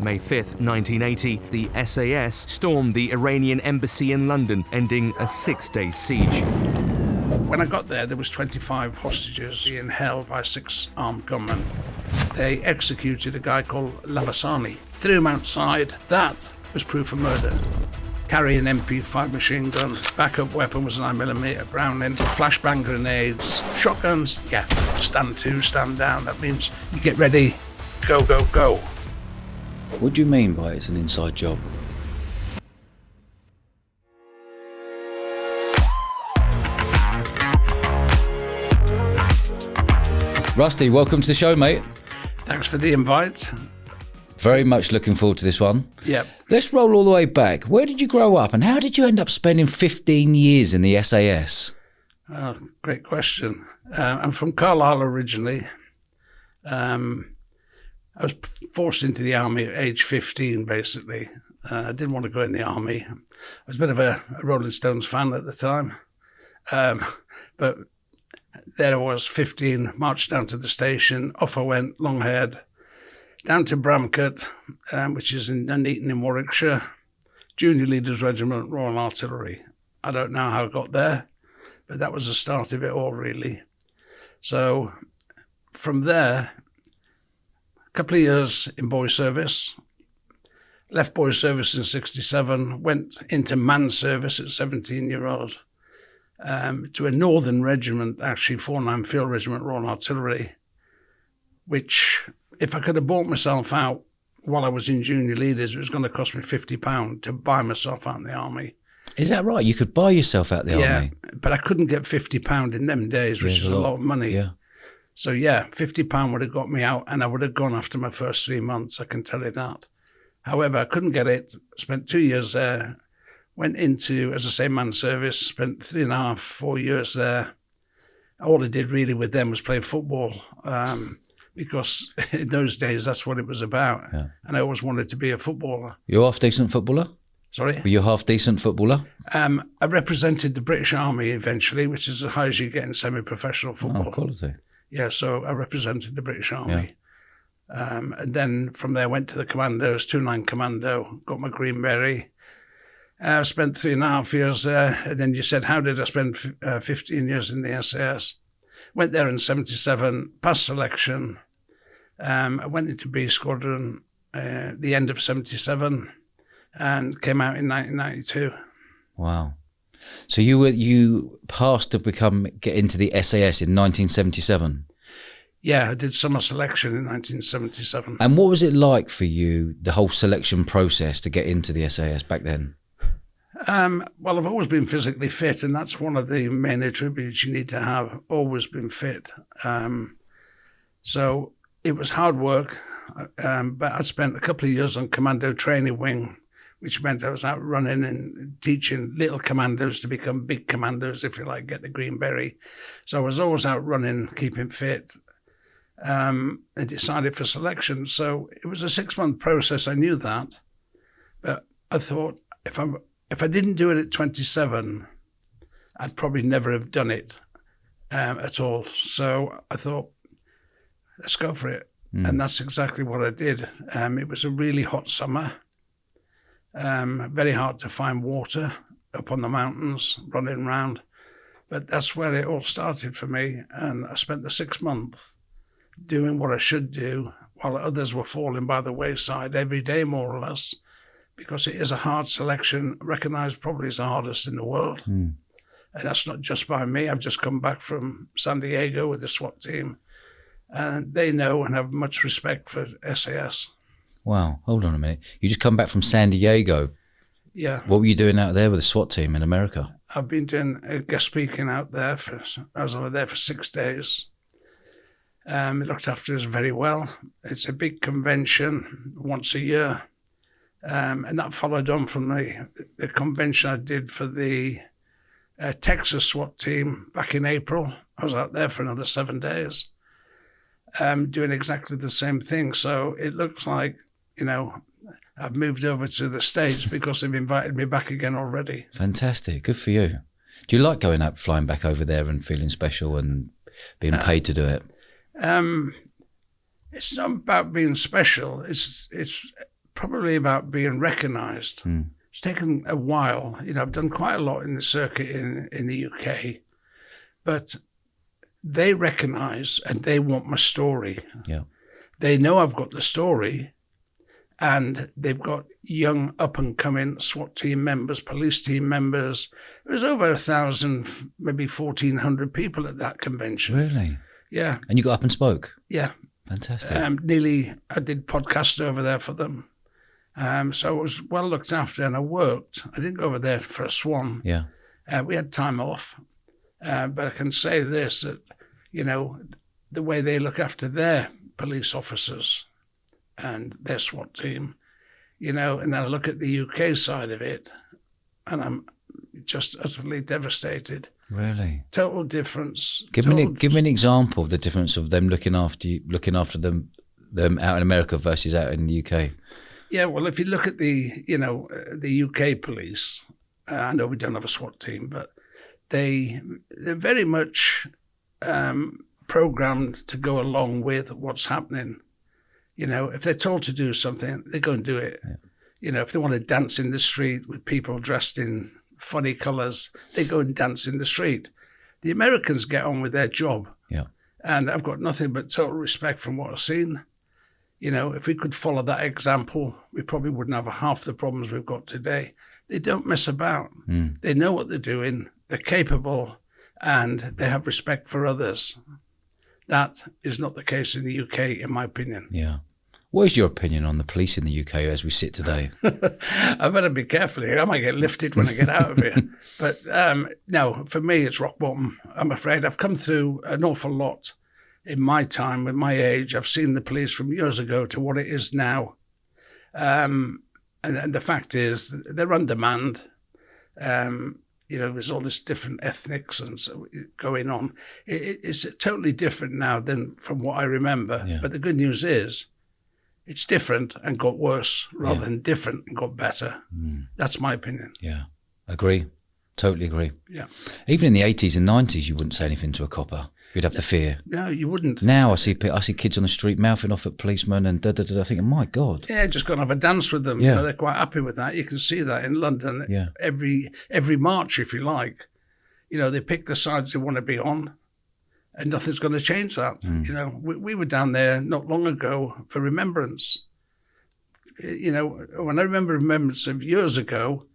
May 5th, 1980, the SAS stormed the Iranian embassy in London, ending a 6-day siege. When I got there was 25 hostages being held by 6 armed gunmen. They executed a guy called Lavasani, threw him outside. That was proof of murder. Carrying MP5 machine gun, backup weapon was 9mm Browning, flashbang grenades, shotguns, yeah, stand to, stand down. That means you get ready, go, go, go. What do you mean by it's an inside job? Rusty, welcome to the show, mate. Thanks for the invite. Very much looking forward to this one. Yep. Let's roll all the way back. Where did you grow up and how did you end up spending 15 years in the SAS? Oh, great question. I'm from Carlisle originally. I was forced into the army at age 15, basically. I didn't want to go in the army. I was a bit of a Rolling Stones fan at the time. But there I was, 15, marched down to the station, off I went, long-haired, down to Bramcote, which is in Nuneaton in Warwickshire, Junior Leaders Regiment, Royal Artillery. I don't know how I got there, but that was the start of it all, really. So from there, a couple of years in boy service, left boy service in 67, went into man service at 17-year-old, to a northern regiment, actually 49 Field Regiment, Royal Artillery, which, if I could have bought myself out while I was in junior leaders, it was going to cost me £50 to buy myself out in the army. Is that right? You could buy yourself out the army? Yeah, but I couldn't get £50 in them days, which is a lot of money. Yeah. So yeah, £50 would have got me out and I would have gone after my first 3 months, I can tell you that. However, I couldn't get it, spent 2 years there, went into, as I say, man service, spent 3.5, 4 years there. All I did really with them was play football, because in those days, that's what it was about. Yeah. And I always wanted to be a footballer. You're a half-decent footballer? Sorry? Were you a half-decent footballer? I represented the British Army eventually, which is as high as you get in semi-professional football. Oh, quality. Yeah, so I represented the British Army. Yeah. And then from there, went to the Commandos, 2-9 Commando, got my Green Beret. Spent 3.5 years there. And then you said, how did I spend 15 years in the SAS? Went there in 77, passed selection. I went into B Squadron the end of 77 and came out in 1992. Wow. So you passed to get into the SAS in 1977? Yeah, I did summer selection in 1977. And what was it like for you, the whole selection process to get into the SAS back then? Well, I've always been physically fit, and that's one of the main attributes you need to have, always been fit. So it was hard work, but I spent a couple of years on Commando Training Wing, which meant I was out running and teaching little commandos to become big commandos, if you like, get the Green Beret. So I was always out running, keeping fit, and decided for selection. So it was a 6-month process, I knew that, but I thought if I didn't do it at 27, I'd probably never have done it at all. So I thought, let's go for it. And that's exactly what I did. It was a really hot summer, very hard to find water up on the mountains, running around. But that's where it all started for me. And I spent the 6 months doing what I should do while others were falling by the wayside every day, more or less, because it is a hard selection, recognised probably as the hardest in the world. And that's not just by me. I've just come back from San Diego with the SWAT team, and they know and have much respect for SAS. Wow, hold on a minute. You just come back from San Diego. Yeah. What were you doing out there with the SWAT team in America? I've been doing guest speaking out there. I was over there for 6 days. It looked after us very well. It's a big convention once a year. And that followed on from the convention I did for the Texas SWAT team back in April. I was out there for another 7 days, doing exactly the same thing. So it looks like, I've moved over to the States because they've invited me back again already. Fantastic. Good for you. Do you like going up, flying back over there and feeling special and being paid to do it? It's not about being special. It's probably about being recognised. It's taken a while. You know, I've done quite a lot in the circuit in the UK, but they recognise and they want my story. Yeah. They know I've got the story, and they've got young up-and-coming SWAT team members, police team members. There was over 1,000, maybe 1,400 people at that convention. Really? Yeah. And you got up and spoke? Yeah. Fantastic. I did podcasts over there for them. So I was well looked after, and I worked. I didn't go over there for a swan. Yeah. We had time off. But I can say this, that, you know, the way they look after their police officers and their SWAT team, you know, and then I look at the UK side of it, and I'm just utterly devastated. Really? Total difference. Give me an example of the difference of them looking after them out in America versus out in the UK. Yeah, well, if you look at the UK police, I know we don't have a SWAT team, but they're very much programmed to go along with what's happening. You know, if they're told to do something, they go and do it. Yeah. You know, if they want to dance in the street with people dressed in funny colours, they go and dance in the street. The Americans get on with their job. Yeah. And I've got nothing but total respect from what I've seen. You know, if we could follow that example, we probably wouldn't have half the problems we've got today. They don't mess about. They know what they're doing. They're capable, and they have respect for others. That is not the case in the UK, in my opinion. Yeah. What is your opinion on the police in the UK as we sit today? I better be careful here. I might get lifted when I get out of here. But no, for me, it's rock bottom. I'm afraid I've come through an awful lot in my time, with my age. I've seen the police from years ago to what it is now. And the fact is, they're undermanned. You know, there's all this different ethnics and so going on. It's totally different now than from what I remember. Yeah. But the good news is, it's different and got worse rather than different and got better. That's my opinion. Yeah, agree. Totally agree. Yeah. Even in the 80s and 90s, you wouldn't say anything to a copper. You'd have the fear. No, you wouldn't. Now I see kids on the street mouthing off at policemen and I think, my God. Yeah, just going to have a dance with them. Yeah. You know, they're quite happy with that. You can see that in London. Yeah. Every march, if you like, you know, they pick the sides they want to be on, and nothing's going to change that. You know, we were down there not long ago for remembrance. You know, when I remember remembrance of years ago,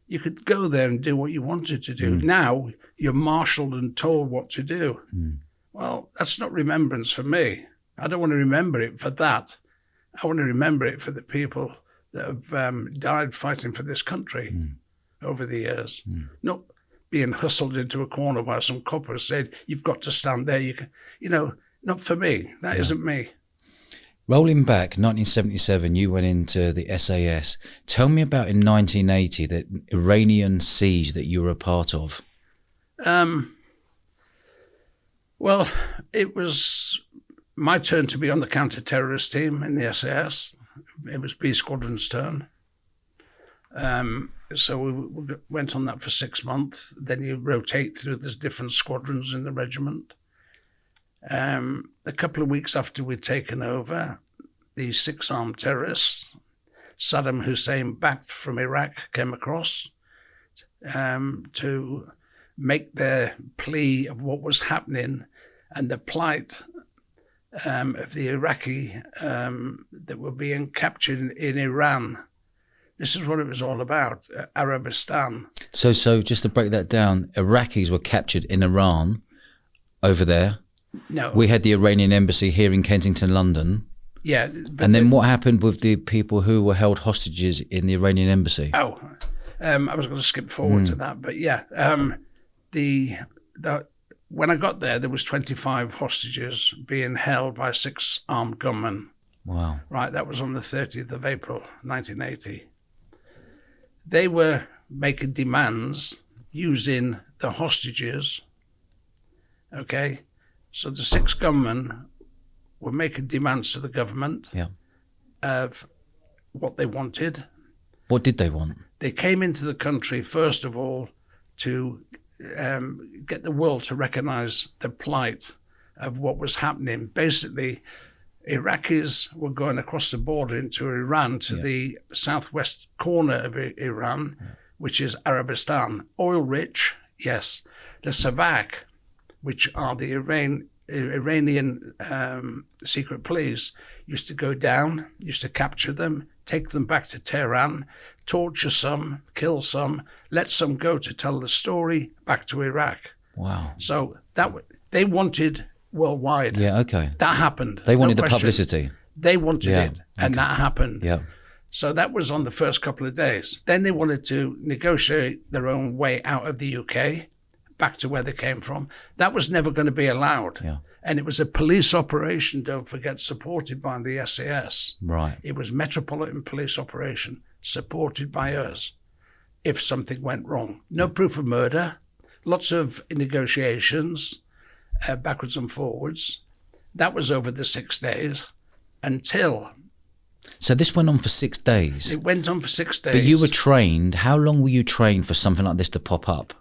you could go there and do what you wanted to do. Now you're marshaled and told what to do. Well, that's not remembrance for me. I don't want to remember it for that. I want to remember it for the people that have died fighting for this country over the years. Not being hustled into a corner by some coppers said, you've got to stand there. You can, you know, not for me. That isn't me. Rolling back, 1977, you went into the SAS. Tell me about in 1980, the Iranian siege that you were a part of. Well, it was my turn to be on the counter-terrorist team in the SAS. It was B Squadron's turn. So we went on that for 6 months. Then you rotate through the different squadrons in the regiment. A couple of weeks after we'd taken over, the 6 armed terrorists, Saddam Hussein, backed from Iraq, came across to make their plea of what was happening and the plight of the Iraqi that were being captured in Iran. This is what it was all about, Arabistan. So just to break that down, Iraqis were captured in Iran over there. No. We had the Iranian embassy here in Kensington, London. Yeah. And then what happened with the people who were held hostages in the Iranian embassy? Oh, I was going to skip forward to that, but yeah. When I got there was 25 hostages being held by 6 armed gunmen. Wow. Right, that was on the 30th of April, 1980. They were making demands using the hostages, okay? So the 6 gunmen were making demands to the government of what they wanted. What did they want? They came into the country, first of all, to get the world to recognize the plight of what was happening. Basically, Iraqis were going across the border into Iran to the southwest corner of Iran, which is Arabistan. Oil rich, yes. The Savak, which are the Iranian secret police, used to go down, used to capture them, take them back to Tehran, torture some, kill some, let some go to tell the story back to Iraq. Wow. So they wanted worldwide. Yeah, okay. That happened. They wanted No the question. publicity. They wanted it, and that happened. Yeah. So that was on the first couple of days. Then they wanted to negotiate their own way out of the UK, back to where they came from. That was never going to be allowed. Yeah. And it was a police operation, don't forget, supported by the SAS. Right. It was Metropolitan Police Operation, supported by us, if something went wrong. No proof of murder, lots of negotiations, backwards and forwards. That was over the 6 days until... So this went on for 6 days? It went on for 6 days. But you were trained. How long were you trained for something like this to pop up?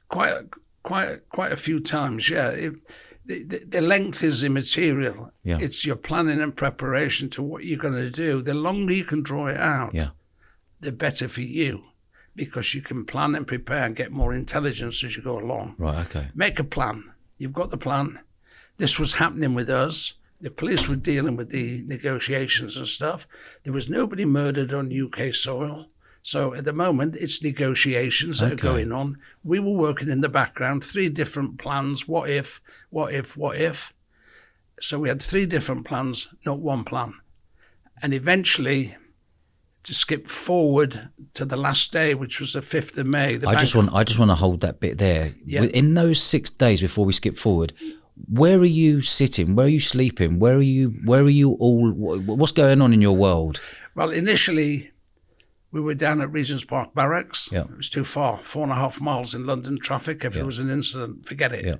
Quite a few times, yeah. The length is immaterial. Yeah. It's your planning and preparation to what you're going to do. The longer you can draw it out, the better for you, because you can plan and prepare and get more intelligence as you go along. Right, okay. Make a plan. You've got the plan. This was happening with us. The police were dealing with the negotiations and stuff. There was nobody murdered on UK soil. So at the moment, it's negotiations that are going on. We were working in the background, 3 different plans. What if, what if, what if? So we had 3 different plans, not one plan. And eventually, to skip forward to the last day, which was the 5th of May. I just want to hold that bit there. Yeah. In those 6 days before we skip forward, where are you sitting? Where are you sleeping? Where are you all? What's going on in your world? Well, initially, we were down at Regent's Park Barracks. Yeah. It was too far, 4.5 miles in London traffic. If there was an incident, forget it. Yeah.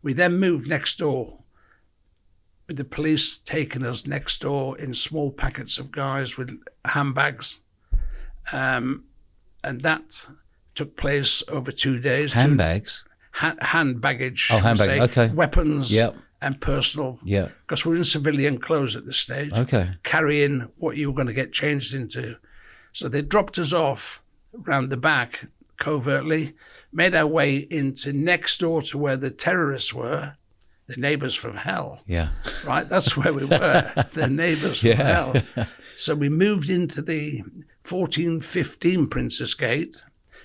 We then moved next door, with the police taking us next door in small packets of guys with handbags. And that took place over 2 days. Handbags? Hand baggage. Oh, hand baggage, okay. Weapons and personal. Yeah. Because we're in civilian clothes at this stage. Okay. Carrying what you were going to get changed into. So they dropped us off round the back covertly, made our way into next door to where the terrorists were, the neighbours from hell. Yeah. Right? That's where we were, the neighbours from hell. So we moved into the 1415 Princess Gate,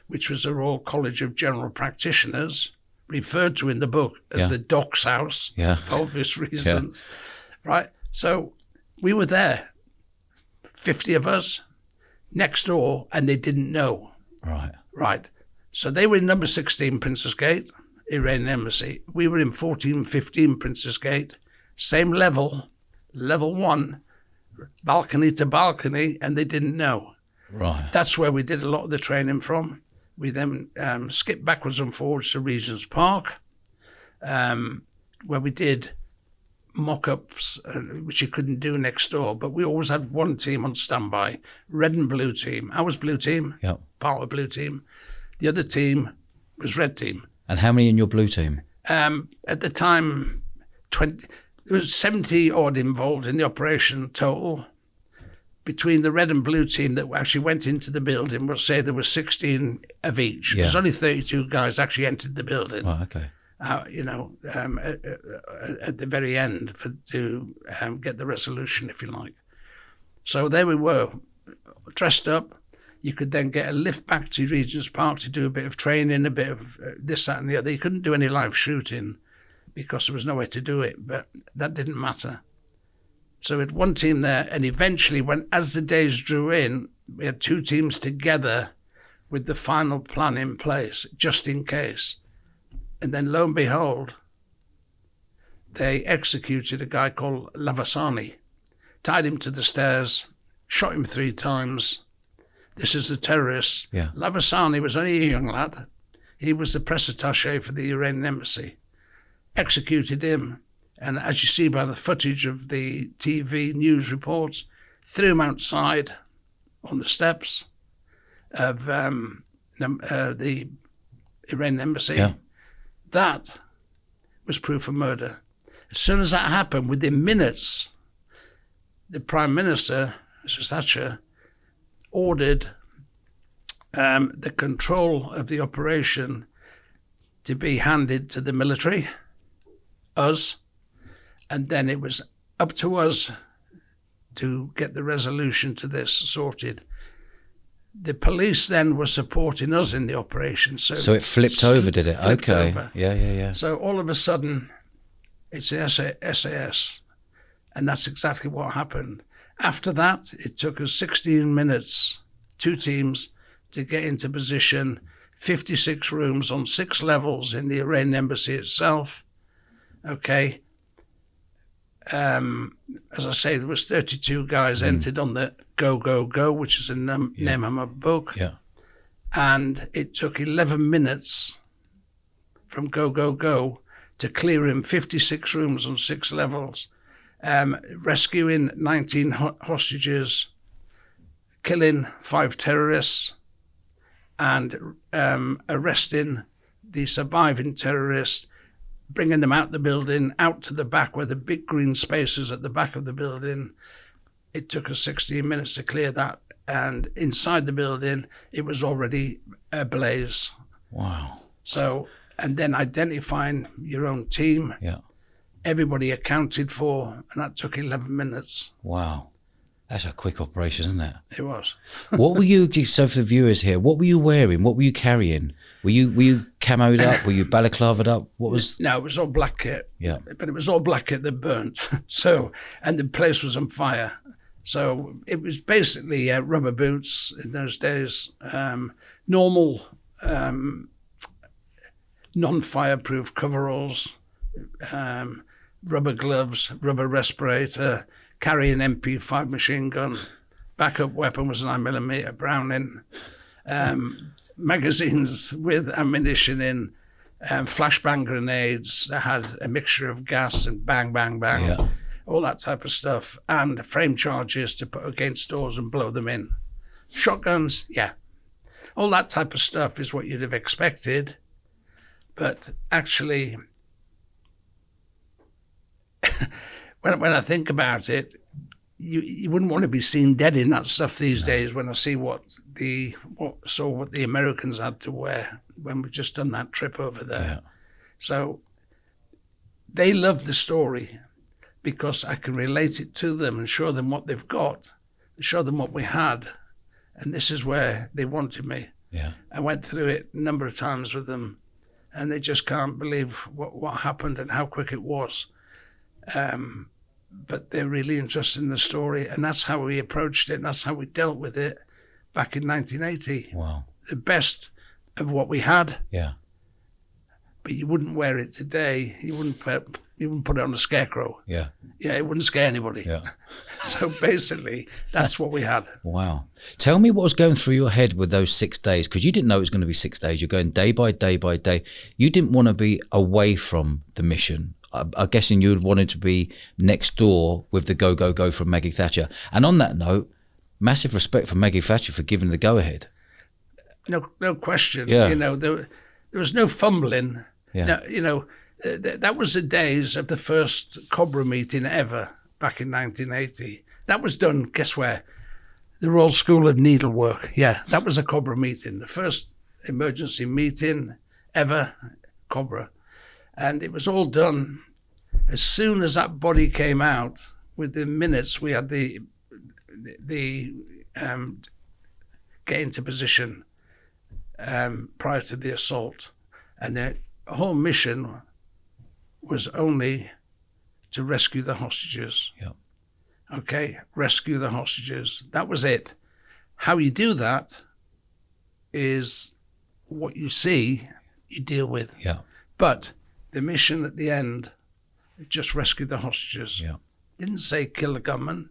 which was a Royal College of General Practitioners, referred to in the book as the Doc's House, for obvious reasons. Right? So we were there, 50 of us, next door, and they didn't know. Right. So they were in number 16 Princess Gate, Iranian Embassy. We were in 1415 Princess Gate, same level 1, balcony to balcony, and they didn't know. Right. That's where we did a lot of the training from. We then skipped backwards and forwards to Regent's Park, where we did mock-ups, which you couldn't do next door, but we always had one team on standby, red and blue team. I was blue team, part of blue team. The other team was red team. And how many in your blue team? At the time, 20. There was 70 odd involved in the operation total. Between the red and blue team that actually went into the building, we'll say there were 16 of each. There's only 32 guys actually entered the building. Oh, okay. At the very end to get the resolution, if you like. So there we were, dressed up. You could then get a lift back to Regent's Park to do a bit of training, a bit of this, that, and the other. You couldn't do any live shooting because there was no way to do it, but that didn't matter. So we had one team there, and eventually, as the days drew in, we had 2 teams together with the final plan in place, just in case. And then, lo and behold, they executed a guy called Lavasani, tied him to the stairs, shot him 3 times. This is the terrorist. Yeah. Lavasani was only a young lad. He was the press attaché for the Iranian embassy. Executed him. And as you see by the footage of the TV news reports, threw him outside on the steps of the Iranian embassy. Yeah. That was proof of murder. As soon as that happened, within minutes, the Prime Minister, Mrs. Thatcher, ordered the control of the operation to be handed to the military, us, and then it was up to us to get the resolution to this sorted. The police then were supporting us in the operation. So it flipped over, did it? Okay. Over. Yeah. So all of a sudden, it's the SAS, and that's exactly what happened. After that, it took us 16 minutes, 2 teams, to get into position, 56 rooms on 6 levels in the Iranian embassy itself. Okay. As I say, there was 32 guys entered on the Go, which is the name of my book. Yeah. And it took 11 minutes from Go to clear him 56 rooms on 6 levels, rescuing 19 hostages, killing 5 terrorists, and arresting the surviving terrorists, bringing them out the building, out to the back where the big green space is at the back of the building. It took us 16 minutes to clear that. And inside the building, it was already ablaze. Wow. So, and then identifying your own team, everybody accounted for, and that took 11 minutes. Wow. That's a quick operation, isn't it? It was. What were you, so for the viewers here, what were you wearing? What were you carrying? Were you camoed up? Were you balaclavaed up? What was? No, it was all black kit. Yeah. But it was all black kit that burnt. So, and the place was on fire. So it was basically rubber boots in those days, normal non-fireproof coveralls, rubber gloves, rubber respirator, carrying MP5 machine gun, backup weapon was 9mm Browning, magazines with ammunition in, flashbang grenades that had a mixture of gas and bang, bang, bang, all that type of stuff, and frame charges to put against doors and blow them in. Shotguns, all that type of stuff is what you'd have expected, but actually, when I think about it, you wouldn't want to be seen dead in that stuff these days. When I see what the Americans had to wear when we just done that trip over there, so they love the story because I can relate it to them and show them what they've got, and show them what we had, and this is where they wanted me. Yeah, I went through it a number of times with them, and they just can't believe what happened and how quick it was. But they're really interested in the story, and that's how we approached it, and that's how we dealt with it back in 1980. Wow. The best of what we had. Yeah. But you wouldn't wear it today. You wouldn't put it on a scarecrow. Yeah. Yeah, it wouldn't scare anybody. Yeah. So basically, that's what we had. Wow. Tell me what was going through your head with those 6 days, because you didn't know it was going to be 6 days. You're going day by day by day. You didn't want to be away from the mission. I'm guessing you wanted to be next door with the go from Maggie Thatcher. And on that note, massive respect for Maggie Thatcher for giving the go-ahead. No question. Yeah. You know, there was no fumbling. Yeah. No, you know, that was the days of the first Cobra meeting ever back in 1980. That was done, guess where? The Royal School of Needlework. Yeah, that was a Cobra meeting. The first emergency meeting ever, Cobra. And it was all done as soon as that body came out. Within minutes, we had the get into position prior to the assault, and the whole mission was only to rescue the hostages. Yeah. Okay, rescue the hostages. That was it. How you do that is what you see, you deal with. Yeah. But the mission at the end, just rescued the hostages. Yeah. Didn't say kill the gunmen.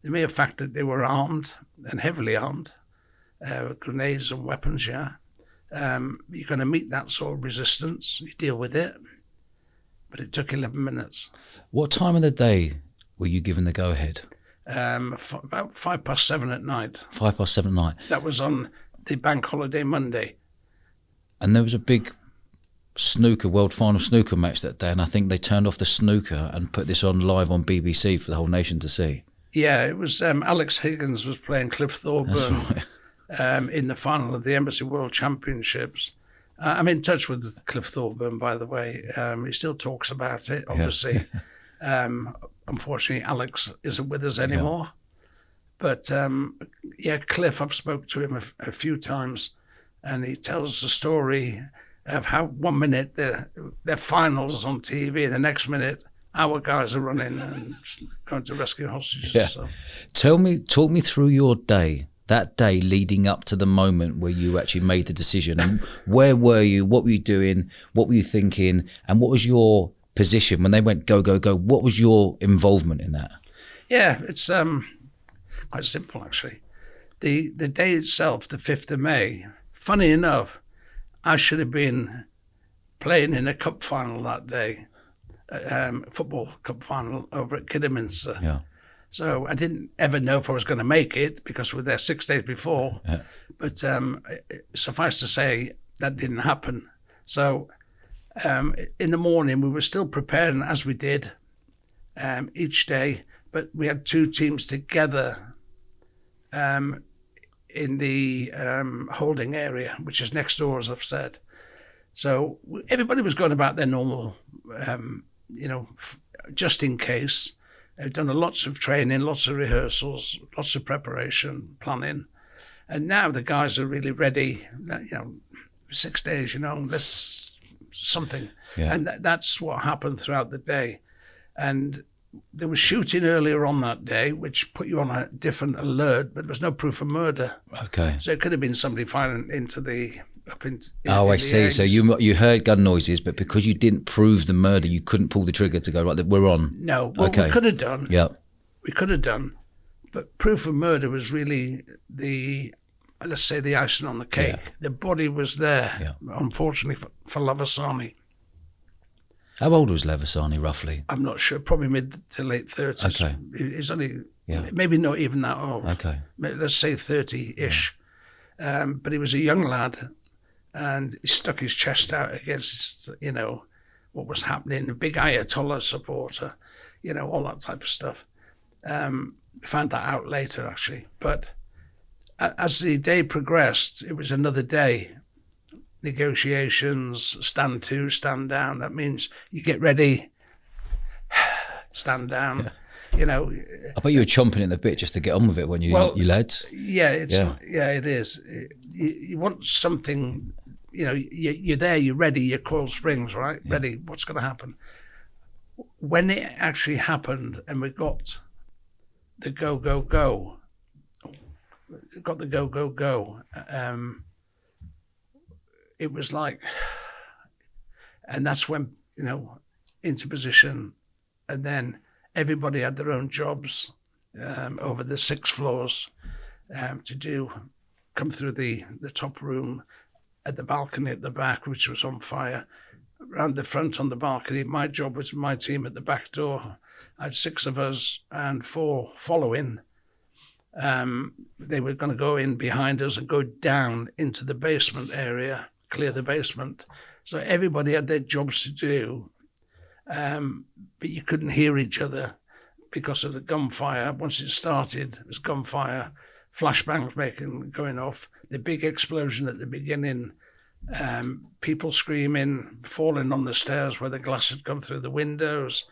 The mere fact that they were armed and heavily armed, grenades and weapons, you're going to meet that sort of resistance. You deal with it. But it took 11 minutes. What time of the day were you given the go-ahead? About 7:05 at night. 7:05 at night. That was on the bank holiday Monday. And there was a big snooker, world final snooker match that day, and I think they turned off the snooker and put this on live on BBC for the whole nation to see. Yeah, it was Alex Higgins was playing Cliff Thorburn in the final of the Embassy World Championships. I'm in touch with Cliff Thorburn, by the way. He still talks about it, obviously. Unfortunately, Alex isn't with us anymore. But Cliff, I've spoke to him a few times, and he tells the story of how 1 minute their finals on TV, the next minute our guys are running and going to rescue hostages. Yeah. So. Talk me through your day, that day leading up to the moment where you actually made the decision. And where were you? What were you doing? What were you thinking? And what was your position when they went go, go, go? What was your involvement in that? Yeah, it's quite simple, actually. The day itself, the 5th of May, funny enough, I should have been playing in a cup final that day, football cup final over at Kidderminster. Yeah. So I didn't ever know if I was going to make it because we were there 6 days before. Yeah. But suffice to say, that didn't happen. So in the morning, we were still preparing as we did each day, but we had 2 teams together in the holding area, which is next door, as I've said. So everybody was going about their normal, just in case. They've done lots of training, lots of rehearsals, lots of preparation, planning. And now the guys are really ready, 6 days, let's something. Yeah. And that's what happened throughout the day. And there was shooting earlier on that day, which put you on a different alert, but there was no proof of murder. Okay. So it could have been somebody firing into the... I see. Eggs. So you heard gun noises, but because you didn't prove the murder, you couldn't pull the trigger to go, right, we're on. No. Well, okay. We could have done. Yeah. We could have done. But proof of murder was really the icing on the cake. Yeah. The body was there, unfortunately, for Lavasani. How old was Lavasani, roughly? I'm not sure. Probably mid to late 30s. Okay. He's only, maybe not even that old. Okay. Let's say 30-ish. Yeah. But he was a young lad, and he stuck his chest out against, what was happening. A big Ayatollah supporter, all that type of stuff. We found that out later, actually. But as the day progressed, it was another day. Negotiations, stand to, stand down. That means you get ready, stand down. I bet you were chomping at the bit just to get on with it when you led. Yeah, it is. You want something, you're there, you're ready, your coil springs, right? Yeah. Ready, what's going to happen? When it actually happened and we got the go, go, go, it was like, and that's when, into position, and then everybody had their own jobs over the 6 floors to come through the top room at the balcony at the back, which was on fire. Around the front on the balcony, my job was my team at the back door. I had 6 of us and 4 following. They were going to go in behind us and go down into the basement area, clear the basement. So everybody had their jobs to do, but you couldn't hear each other because of the gunfire. Once it started, it was gunfire, flashbangs going off, the big explosion at the beginning, people screaming, falling on the stairs where the glass had come through the windows,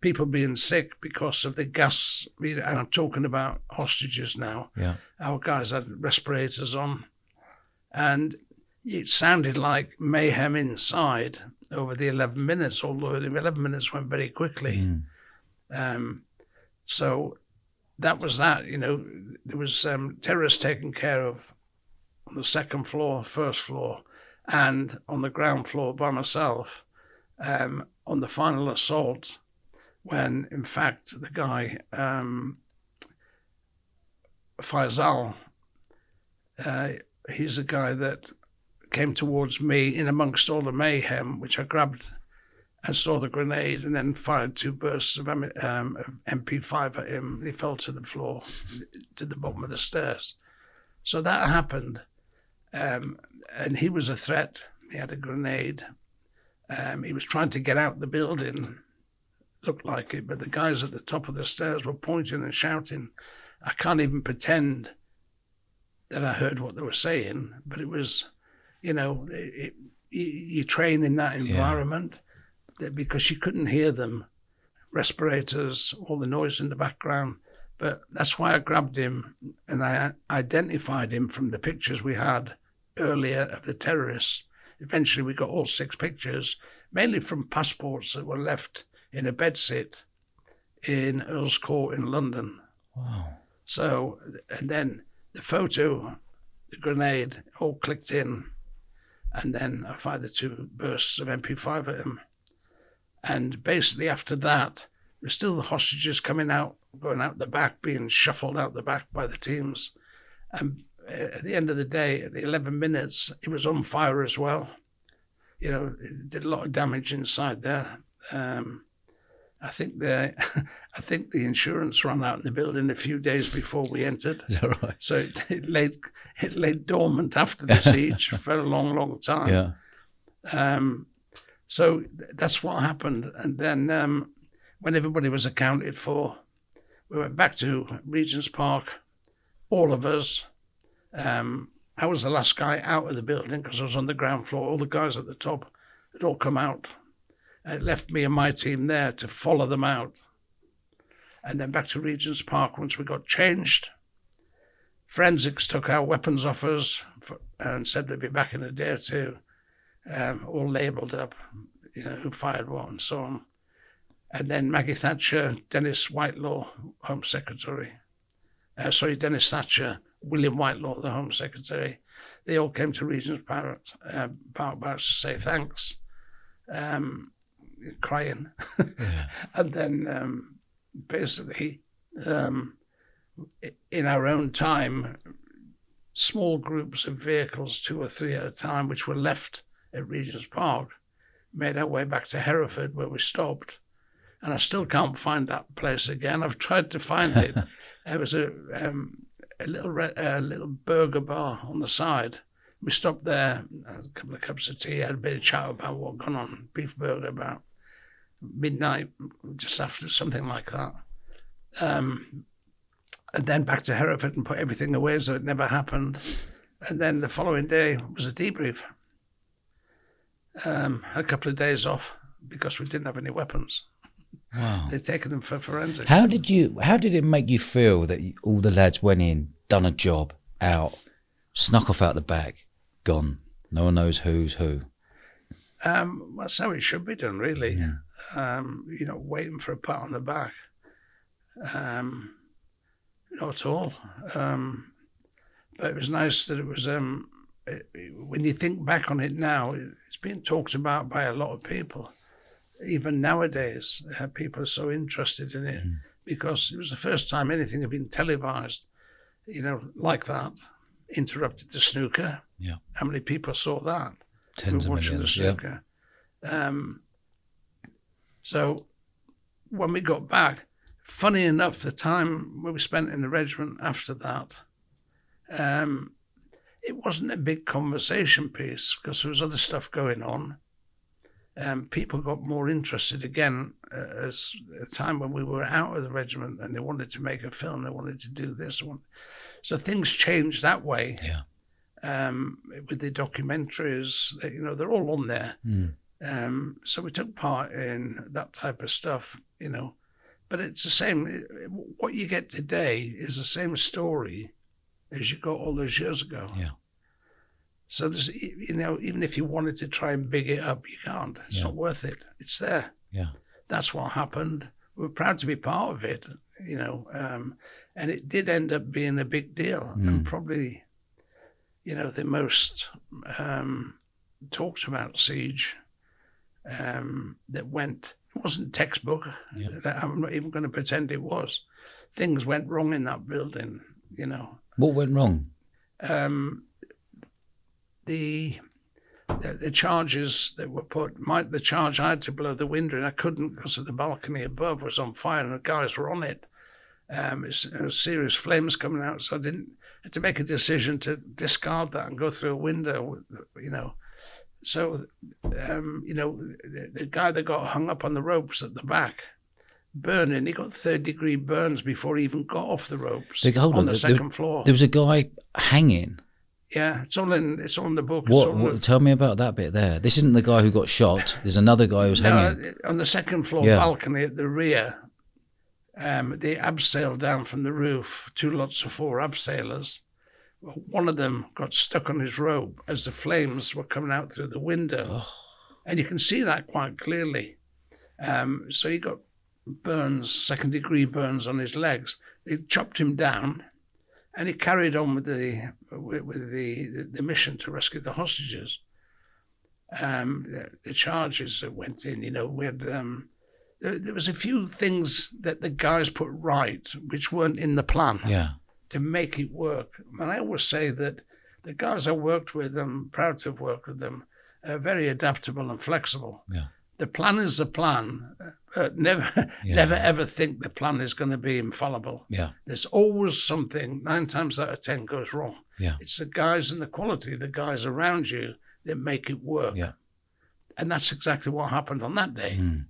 people being sick because of the gas. And I'm talking about hostages now. Yeah. Our guys had respirators on, and it sounded like mayhem inside over the 11 minutes, although the 11 minutes went very quickly. So that was that. There was terrorists taken care of on the 2nd floor, 1st floor, and on the ground floor by myself on the final assault, when in fact the guy, Faisal, he's a guy that came towards me in amongst all the mayhem, which I grabbed and saw the grenade and then fired 2 bursts of MP5 at him. He fell to the floor, to the bottom of the stairs. So that happened. And he was a threat. He had a grenade. He was trying to get out the building, looked like it, but the guys at the top of the stairs were pointing and shouting. I can't even pretend that I heard what they were saying, but it was, you train in that environment because you couldn't hear them. Respirators, all the noise in the background. But that's why I grabbed him and I identified him from the pictures we had earlier of the terrorists. Eventually we got all 6 pictures, mainly from passports that were left in a bedsit in Earl's Court in London. Wow. So, and then the photo, the grenade, all clicked in, and then I fired the 2 bursts of MP5 at him. And basically after that, there's still the hostages coming out, going out the back, being shuffled out the back by the teams. And at the end of the day, at the 11 minutes, it was on fire as well. It did a lot of damage inside there. I think the insurance ran out in the building a few days before we entered. Is that right? So it lay dormant after the siege for a long, long time. Yeah. So that's what happened. And then when everybody was accounted for, we went back to Regent's Park, all of us. I was the last guy out of the building because I was on the ground floor. All the guys at the top had all come out. It left me and my team there to follow them out. And then back to Regent's Park once we got changed. Forensics took our weapons off us and said they'd be back in a day or two, all labelled up, who fired what and so on. And then Maggie Thatcher, Dennis Whitelaw, Home Secretary. Dennis Thatcher, William Whitelaw, the Home Secretary. They all came to Regent's Park Barracks to say thanks, crying. Yeah. And then basically, in our own time, small groups of vehicles, 2 or 3 at a time, which were left at Regent's Park, made our way back to Hereford where we stopped. And I still can't find that place again. I've tried to find it. There was a little burger bar on the side. We stopped there, had a couple of cups of tea, had a bit of chat about what gone on, beef burger about midnight, just after, something like that. And then back to Hereford and put everything away so it never happened. And then the following day was a debrief. A couple of days off because we didn't have any weapons. Wow. They'd taken them for forensics. How did it make you feel that all the lads went in, done a job, out, snuck off out the back, gone? No one knows who's who. That's how it should be done, really. Yeah. Waiting for a pat on the back. Not at all. But it was nice that it was, when you think back on it now, it's being talked about by a lot of people. Even nowadays, people are so interested in it because it was the first time anything had been televised, like that. Interrupted the snooker. Yeah. How many people saw that? Tens of watching millions, the snooker. Yeah. So when we got back, funny enough, the time we spent in the regiment after that, it wasn't a big conversation piece because there was other stuff going on. People got more interested again as a time when we were out of the regiment and they wanted to make a film, they wanted to do this one. So things changed that way. Yeah. With the documentaries, they're all on there. So we took part in that type of stuff, but it's the same. What you get today is the same story as you got all those years ago. Yeah. So there's, even if you wanted to try and big it up, you can't. It's not worth it. It's there. Yeah. That's what happened. We're proud to be part of it, and it did end up being a big deal and probably, the most talked about siege that went. It wasn't textbook. Yeah. I'm not even going to pretend it was. Things went wrong in that building. What went wrong? The charges that were put, the charge I had to blow the window and I couldn't because of the balcony above was on fire and the guys were on it. It was serious flames coming out, so I had to make a decision to discard that and go through a window, So, the guy that got hung up on the ropes at the back, burning, he got third-degree burns before he even got off the ropes on the second floor. There was a guy hanging. Yeah, it's all in the book. Tell me about that bit there. This isn't the guy who got shot. There's another guy who's hanging. On the second floor balcony at the rear, they abseiled down from the roof, 2 lots of 4 abseilers. One of them got stuck on his rope as the flames were coming out through the window. Oh. And you can see that quite clearly. So he got burns, second-degree burns on his legs. They chopped him down, and he carried on with the mission to rescue the hostages. The charges that went in, we had there was a few things that the guys put right which weren't in the plan to make it work. And I always say that the guys I worked with, I'm proud to have worked with them, are very adaptable and flexible. Yeah. The plan is the plan. Never ever think the plan is going to be infallible. Yeah. There's always something, 9 times out of 10 goes wrong. Yeah. It's the guys and the quality of the guys around you that make it work. Yeah. And that's exactly what happened on that day. Mm.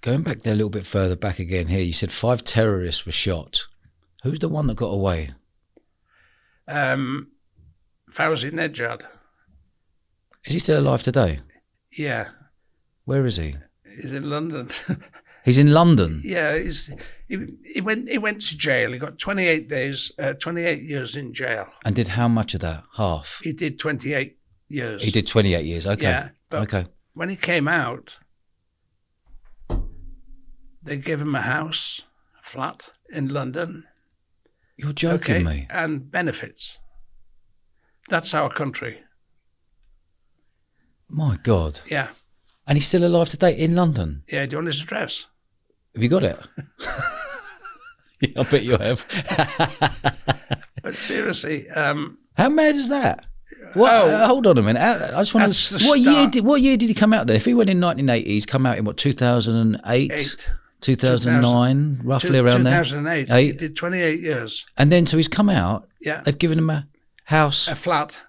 Going back there a little bit further back again here, you said 5 terrorists were shot. Who's the one that got away? Fawzi Nejad. Is he still alive today? Yeah. Where is he? He's in London. He's in London? Yeah, he went to jail. He got 28 years in jail. And did how much of that? Half? He did 28 years. He did 28 years, okay. Yeah, but when he came out, they gave him a house, a flat in London. You're joking me. And benefits. That's our country. My God. Yeah. And he's still alive today in London? Yeah, do you want his address? Have you got it? Yeah, I bet you have. But seriously. How mad is that? Hold on a minute. I just want to. What year did he come out then? If he went in 1980, he's come out in what, 2008? 2009, roughly around there? 2008. He did 28 years. And then, so he's come out. Yeah. They've given him a house. A flat.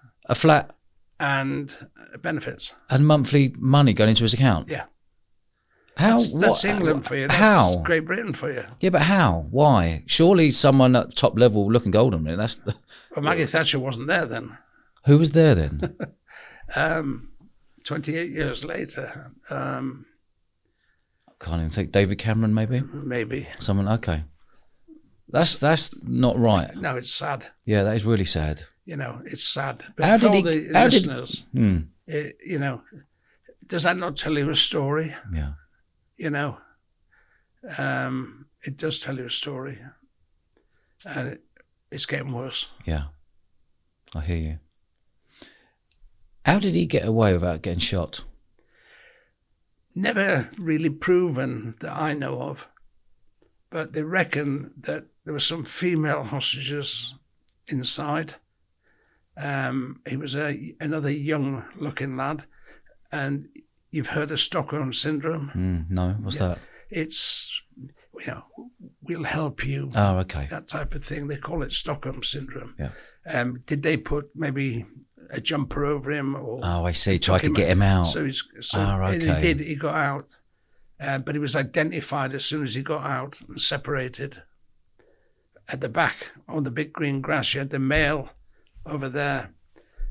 And benefits. And monthly money going into his account. Yeah. How? That's England for you. That's how? Great Britain for you. Yeah, but how? Why? Surely someone at top level looking golden. Well, Maggie Thatcher wasn't there then. Who was there then? 28 years later. Can't even think. David Cameron, maybe? Maybe. Someone, okay. That's not right. No, it's sad. Yeah, that is really sad. It's sad. But for all the listeners, does that not tell you a story? Yeah. It does tell you a story. And it's getting worse. Yeah. I hear you. How did he get away without getting shot? Never really proven that I know of. But they reckon that there were some female hostages inside. He was another young-looking lad. And you've heard of Stockholm Syndrome? No, what's that? It's, we'll help you. Oh, okay. That type of thing. They call it Stockholm Syndrome. Yeah. Did they put maybe a jumper over him? I see. Tried to get him out. So okay. He did. He got out. But he was identified as soon as he got out and separated. At the back, on the big green grass, you had the male over there.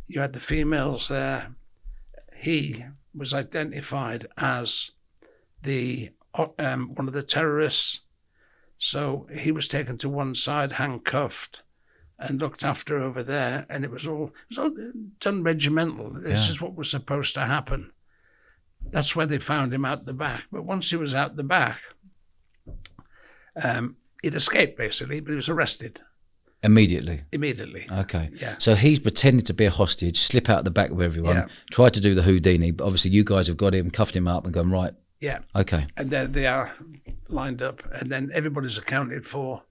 You had the females there. He was identified as one of the terrorists. So he was taken to one side, handcuffed, and looked after over there. And it was all done regimental. This is what was supposed to happen. That's where they found him out the back. But once he was out the back, he'd escaped basically, but he was arrested. Immediately? Immediately. Okay. Yeah. So he's pretended to be a hostage, slip out the back of everyone, tried to do the Houdini, but obviously you guys have got him, cuffed him up and gone, right. Yeah. Okay. And there they are lined up, and then everybody's accounted for,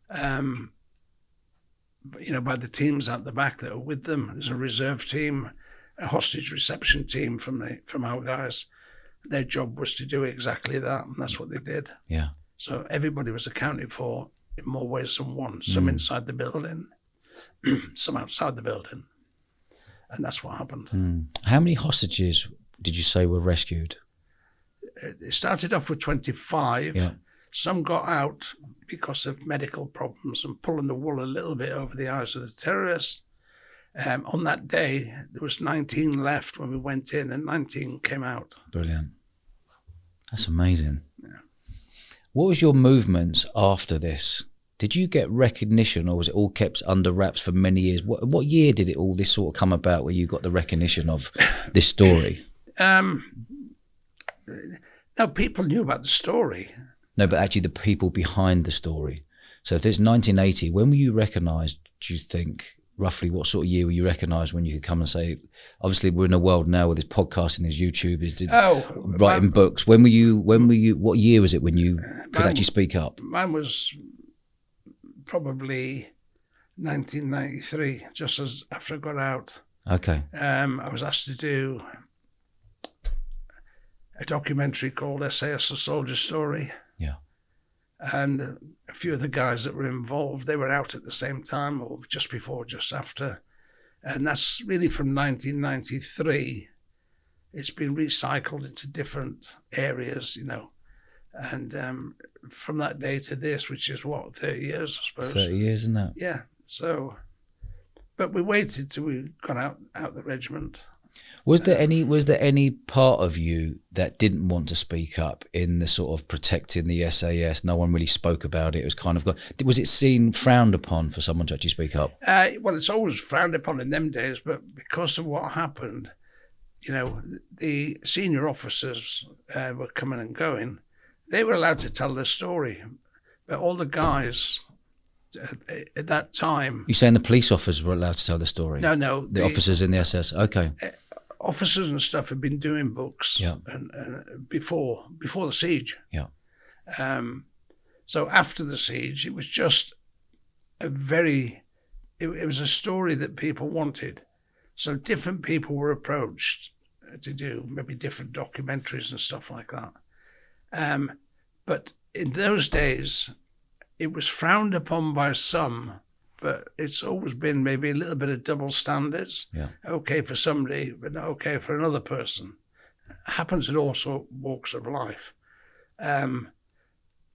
by the teams out the back that are with them. There's a reserve team, a hostage reception team from our guys. Their job was to do exactly that, and that's what they did. Yeah. So everybody was accounted for in more ways than one. Some inside the building, some outside the building. And that's what happened. How many hostages did you say were rescued? It started off with 25. Yeah. Some got out because of medical problems and pulling the wool a little bit over the eyes of the terrorists. On that day, there was 19 left when we went in, and 19 came out. Brilliant. That's amazing. Yeah. What was your movements after this? Did you get recognition, or was it all kept under wraps for many years? What year did it all this sort of come about where you got the recognition of this story? No, people knew about the story. No, but actually the people behind the story. So if it's 1980, when were you recognised, do you think? Roughly what sort of year were you recognised when you could come and say, obviously we're in a world now with this podcasting, there's YouTube, writing books. When were you, what year was it when you could actually speak up? Mine was probably 1993, just as after I got out. Okay. I was asked to do a documentary called SAS, A Soldier's Story. Yeah. And a few of the guys that were involved, they were out at the same time or just before, just after. And that's really from 1993. It's been recycled into different areas, you know. And from that day to this, which is what, 30 years, I suppose. 30 years, isn't that? Yeah. So, but we waited till we got out the regiment. Was there any part of you that didn't want to speak up in the sort of protecting the SAS? No one really spoke about it. It was kind of, was it seen frowned upon for someone to actually speak up? Well, it's always frowned upon in them days, but because of what happened, you know, the senior officers were coming and going. They were allowed to tell their story, but all the guys at that time. You're saying the police officers were allowed to tell the story? No. The officers in the SS. Okay. Officers and stuff had been doing books. Yeah. And before the siege. Yeah. So after the siege, it was just it was a story that people wanted. So different people were approached to do maybe different documentaries and stuff like that. But in those days, it was frowned upon by some, but it's always been maybe a little bit of double standards. Yeah. Okay for somebody, but not okay for another person. It happens in all walks of life.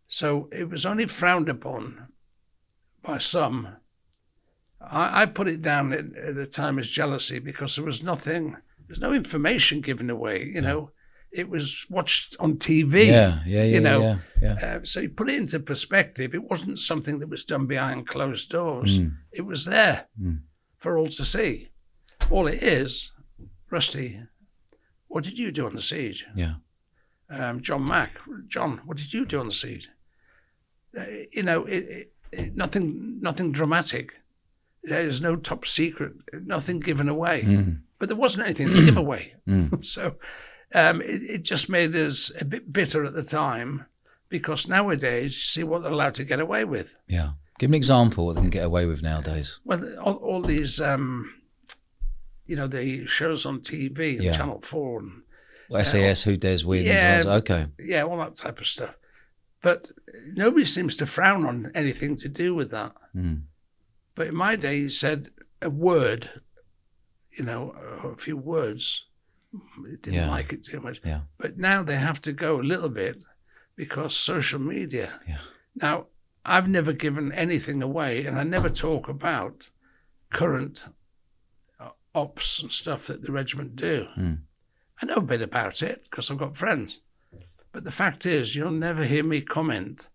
So it was only frowned upon by some. I put it down at the time as jealousy because there's no information given away, you know. It was watched on TV. Yeah. So you put it into perspective. It wasn't something that was done behind closed doors. It was there for all to see. All it is, Rusty, what did you do on the siege? Yeah. John, what did you do on the siege? You know, nothing dramatic. There's no top secret, nothing given away. But there wasn't anything to give away. So it just made us a bit bitter at the time because nowadays you see what they're allowed to get away with. Yeah. Give me an example what they can get away with nowadays. Well, all these, you know, the shows on TV, and Channel 4. And, SAS, Who Dares Win? Okay. Yeah, all that type of stuff. But nobody seems to frown on anything to do with that. But in my day, you said a word, you know, a few words. They didn't like it too much. Yeah. But now they have to go a little bit because social media. Yeah. Now, I've never given anything away, and I never talk about current ops and stuff that the regiment do. I know a bit about it because I've got friends. But the fact is, you'll never hear me comment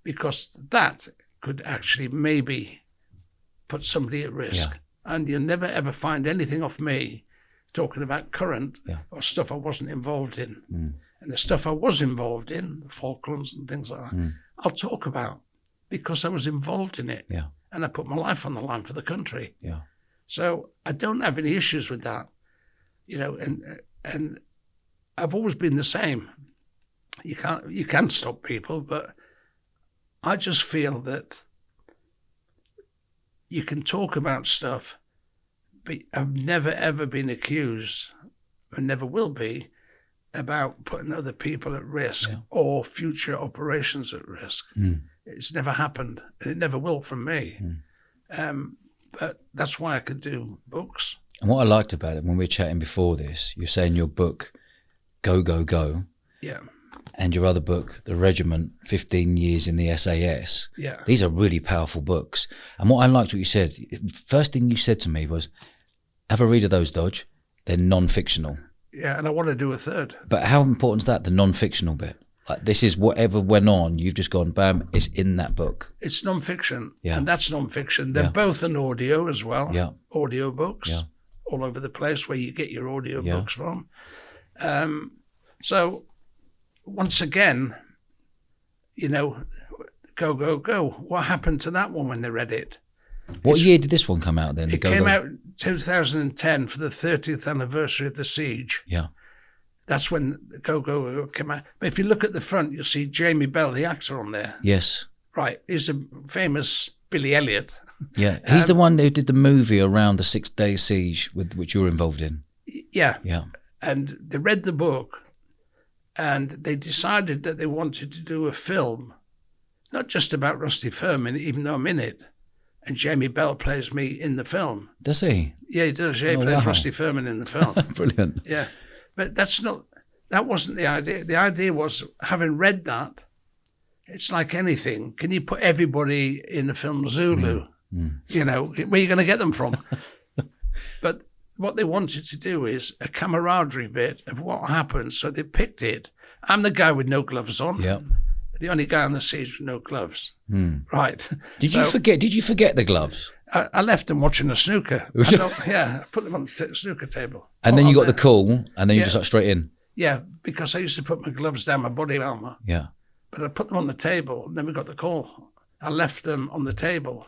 because that could actually maybe put somebody at risk. Yeah. And you'll never ever find anything off me talking about current or stuff I wasn't involved in. And the stuff I was involved in, the Falklands and things like that, I'll talk about because I was involved in it. Yeah. And I put my life on the line for the country. Yeah. So I don't have any issues with that, you know, and I've always been the same. You can't stop people, but I just feel that you can talk about stuff, but I've never ever been accused, and never will be, about putting other people at risk or future operations at risk. It's never happened, and it never will from me. But that's why I could do books. And what I liked about it, when we were chatting before this, you're saying your book, Go, Go, Go. Yeah. And your other book, The Regiment, 15 Years in the SAS. Yeah. These are really powerful books. And what I liked what you said, first thing you said to me was, have a read of those, Dodge. They're non-fictional. Yeah, and I want to do a third. But how important is that, the non-fictional bit? Like, this is whatever went on, you've just gone, bam, it's in that book. It's non-fiction, Yeah. and that's non-fiction. They're both an audio as well, Yeah. audio books, Yeah. all over the place where you get your audio Yeah. books from. So, once again, you know, Go, Go, Go. What happened to that one when they read it? What year did this one come out then? It came out 2010 for the 30th anniversary of the siege. Yeah. That's when Go, Go, Go came out. But if you look at the front, you'll see Jamie Bell, the actor, on there. Yes. Right, he's a famous Billy Elliot. Yeah. He's the one who did the movie around the 6-day siege, with which you were involved in. Yeah. Yeah. And they read the book and they decided that they wanted to do a film, not just about Rusty Firmin, even though I'm in it. And Jamie Bell plays me in the film. Does he? Yeah, he does. Yeah, he plays Rusty Firmin in the film. Brilliant. Yeah. But that wasn't the idea. The idea was, having read that, it's like anything. Can you put everybody in the film Zulu? You know, where are you going to get them from? But what they wanted to do is a camaraderie bit of what happened. So they picked it. I'm the guy with no gloves on. Yeah. The only guy on the siege with no gloves. Right. Did you forget the gloves? I left them watching the snooker. I put them on the snooker table. And then you got the call, and then you just like straight in. Yeah, because I used to put my gloves down my body armor. Yeah. But I put them on the table, and then we got the call. I left them on the table.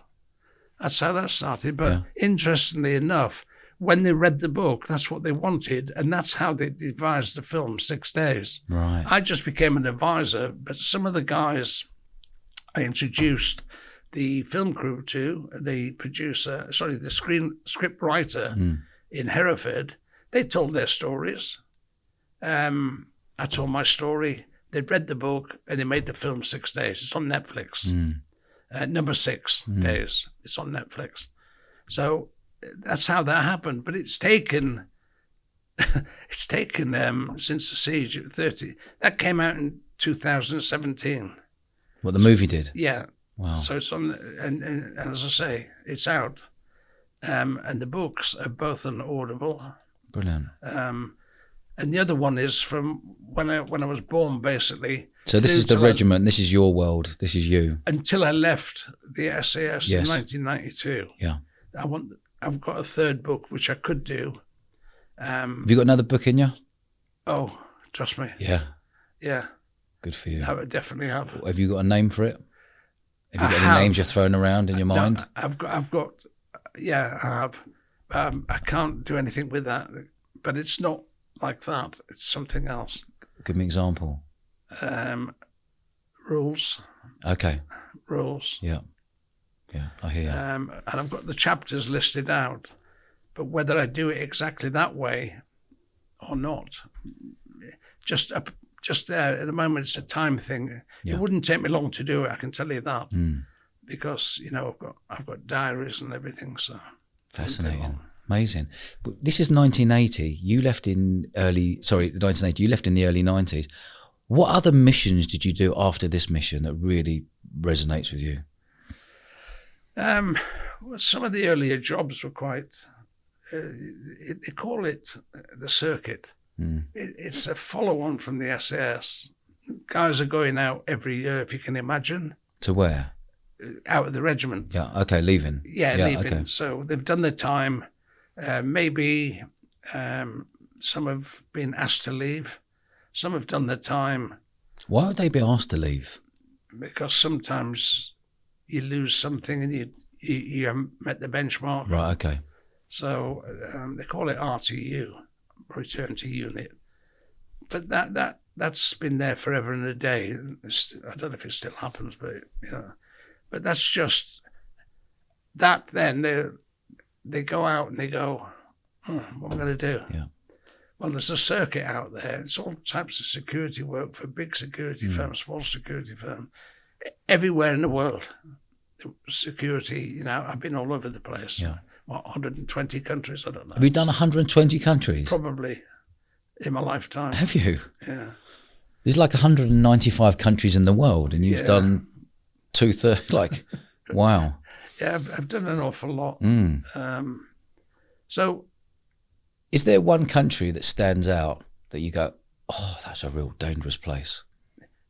That's how that started. But interestingly enough, when they read the book, that's what they wanted, and that's how they devised the film, 6 days. Right. I just became an advisor, but some of the guys I introduced the film crew to, the script writer in Hereford, they told their stories. I told my story. They'd read the book and they made the film 6 days. It's on Netflix. Number 6 days. It's on Netflix. So that's how that happened. But it's taken since the siege at 30. That came out in 2017. What the movie did? Yeah. Wow. So it's on, and as I say, it's out. And the books are both on Audible. Brilliant. And the other one is from when I was born, basically. So this is the regiment. This is your world. This is you. Until I left the SAS in 1992. Yeah. I've got a third book which I could do. Have you got another book in you? Oh, trust me. Yeah. Yeah. Good for you. I would definitely have. Have you got a name for it? Have you got any names you're throwing around in your mind? No, I've got. Yeah, I have. I can't do anything with that, but it's not like that. It's something else. Give me an example. Rules. Okay. Rules. Yeah. Yeah, I hear you. And I've got the chapters listed out, but whether I do it exactly that way or not, just there at the moment, it's a time thing. Yeah. It wouldn't take me long to do it, I can tell you that, because I've got diaries and everything. So fascinating, amazing. But this is 1980. You left in 1980. You left in the early 90s. What other missions did you do after this mission that really resonates with you? Well, some of the earlier jobs were quite. They call it the circuit. It's a follow-on from the SAS. Guys are going out every year, if you can imagine. To where? Out of the regiment. Yeah, okay, leaving. Yeah, leaving. Okay. So they've done their time. Maybe some have been asked to leave. Some have done their time. Why would they be asked to leave? Because sometimes you lose something and you haven't met the benchmark. Right, okay. So they call it RTU, return to unit. But that's been there forever and a day. I don't know if it still happens, but but that's just that. Then they go out and they go, what am I going to do? Yeah. Well, there's a circuit out there. It's all types of security work for big security firms, small security firms, everywhere in the world. security, I've been all over the place. Yeah. What, 120 countries? I don't know. Have you done 120 countries? Probably in my lifetime. Have you? Yeah. There's like 195 countries in the world, and you've Yeah. done 2/3. Like, wow. Yeah, I've done an awful lot. So, is there one country that stands out that you go, oh, that's a real dangerous place?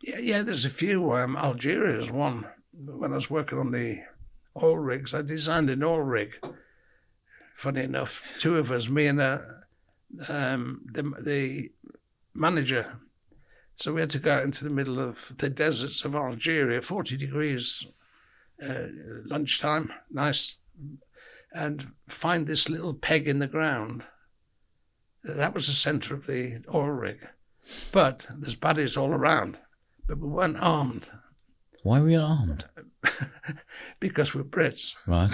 yeah, there's a few. Algeria is one. When I was working on the oil rigs, I designed an oil rig. Funny enough, two of us, me and the manager. So we had to go out into the middle of the deserts of Algeria, 40 degrees, lunchtime, nice, and find this little peg in the ground. That was the centre of the oil rig. But there's baddies all around, but we weren't armed. Why were you armed? Because we're Brits. Right.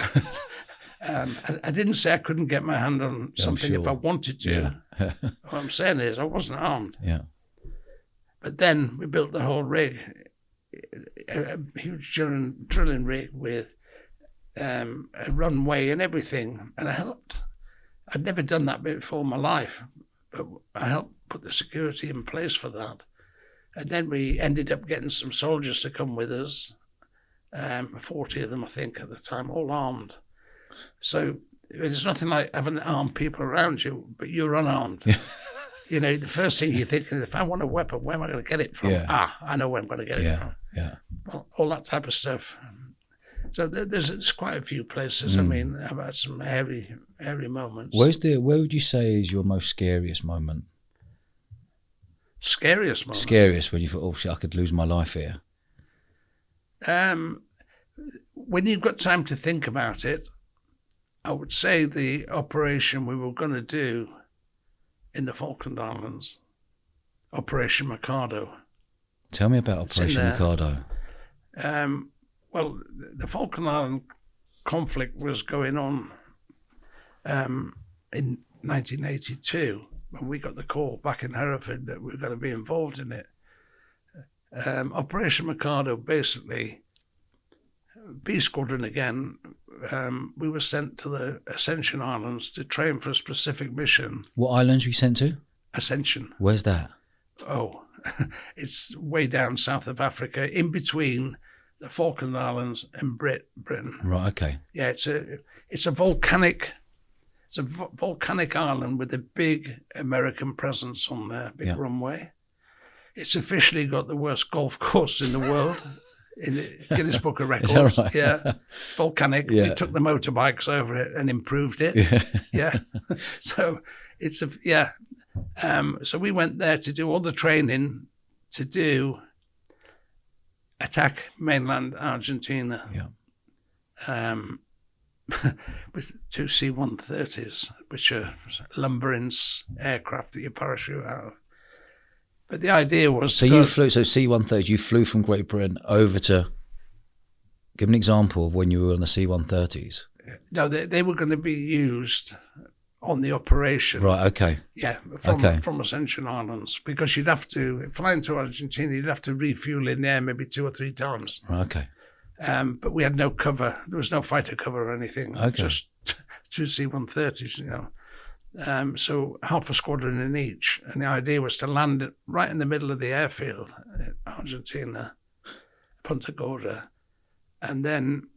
I didn't say I couldn't get my hand on something if I wanted to. Yeah. What I'm saying is I wasn't armed. Yeah. But then we built the whole rig, a huge drilling rig with a runway and everything. And I helped. I'd never done that before in my life, but I helped put the security in place for that. And then we ended up getting some soldiers to come with us, 40 of them, I think, at the time, all armed. So it's nothing like having armed people around you, but you're unarmed. The first thing you think is, if I want a weapon, where am I going to get it from? Yeah. I know where I'm going to get it from. Yeah. Well, all that type of stuff. So there's quite a few places. I mean, I've had some hairy moments. Where would you say is your most scariest moment? Scariest moment? Scariest, when you thought, oh shit, I could lose my life here. When you've got time to think about it, I would say the operation we were going to do in the Falkland Islands, Operation Mikado. Tell me about Operation Mikado. Well, the Falkland Island conflict was going on in 1982 when we got the call back in Hereford that we were going to be involved in it. Operation Mikado, basically, B Squadron again, we were sent to the Ascension Islands to train for a specific mission. What islands were you sent to? Ascension. Where's that? Oh, it's way down south of Africa, in between the Falkland Islands and Britain. Right, okay. Yeah, it's a volcanic island with a big American presence on there, big runway. It's officially got the worst golf course in the world in the Guinness Book of Records. Is that right? Yeah, volcanic. Yeah. We took the motorbikes over it and improved it. Yeah. So it's so we went there to do all the training to attack mainland Argentina. Yeah. With two C-130s, which are lumbering aircraft that you parachute out of. But the idea was... So you flew, so C-130s, you flew from Great Britain over to... Give an example of when you were on the C-130s. No, they were going to be used on the operation. Right, okay. Yeah, from Ascension Islands, because you'd have to, flying to Argentina, you'd have to refuel in the air maybe 2 or 3 times. Right, okay. But we had no cover. There was no fighter cover or anything. Okay. Just 2 C-130s, So half a squadron in each. And the idea was to land it right in the middle of the airfield in Argentina, Punta Gorda. And then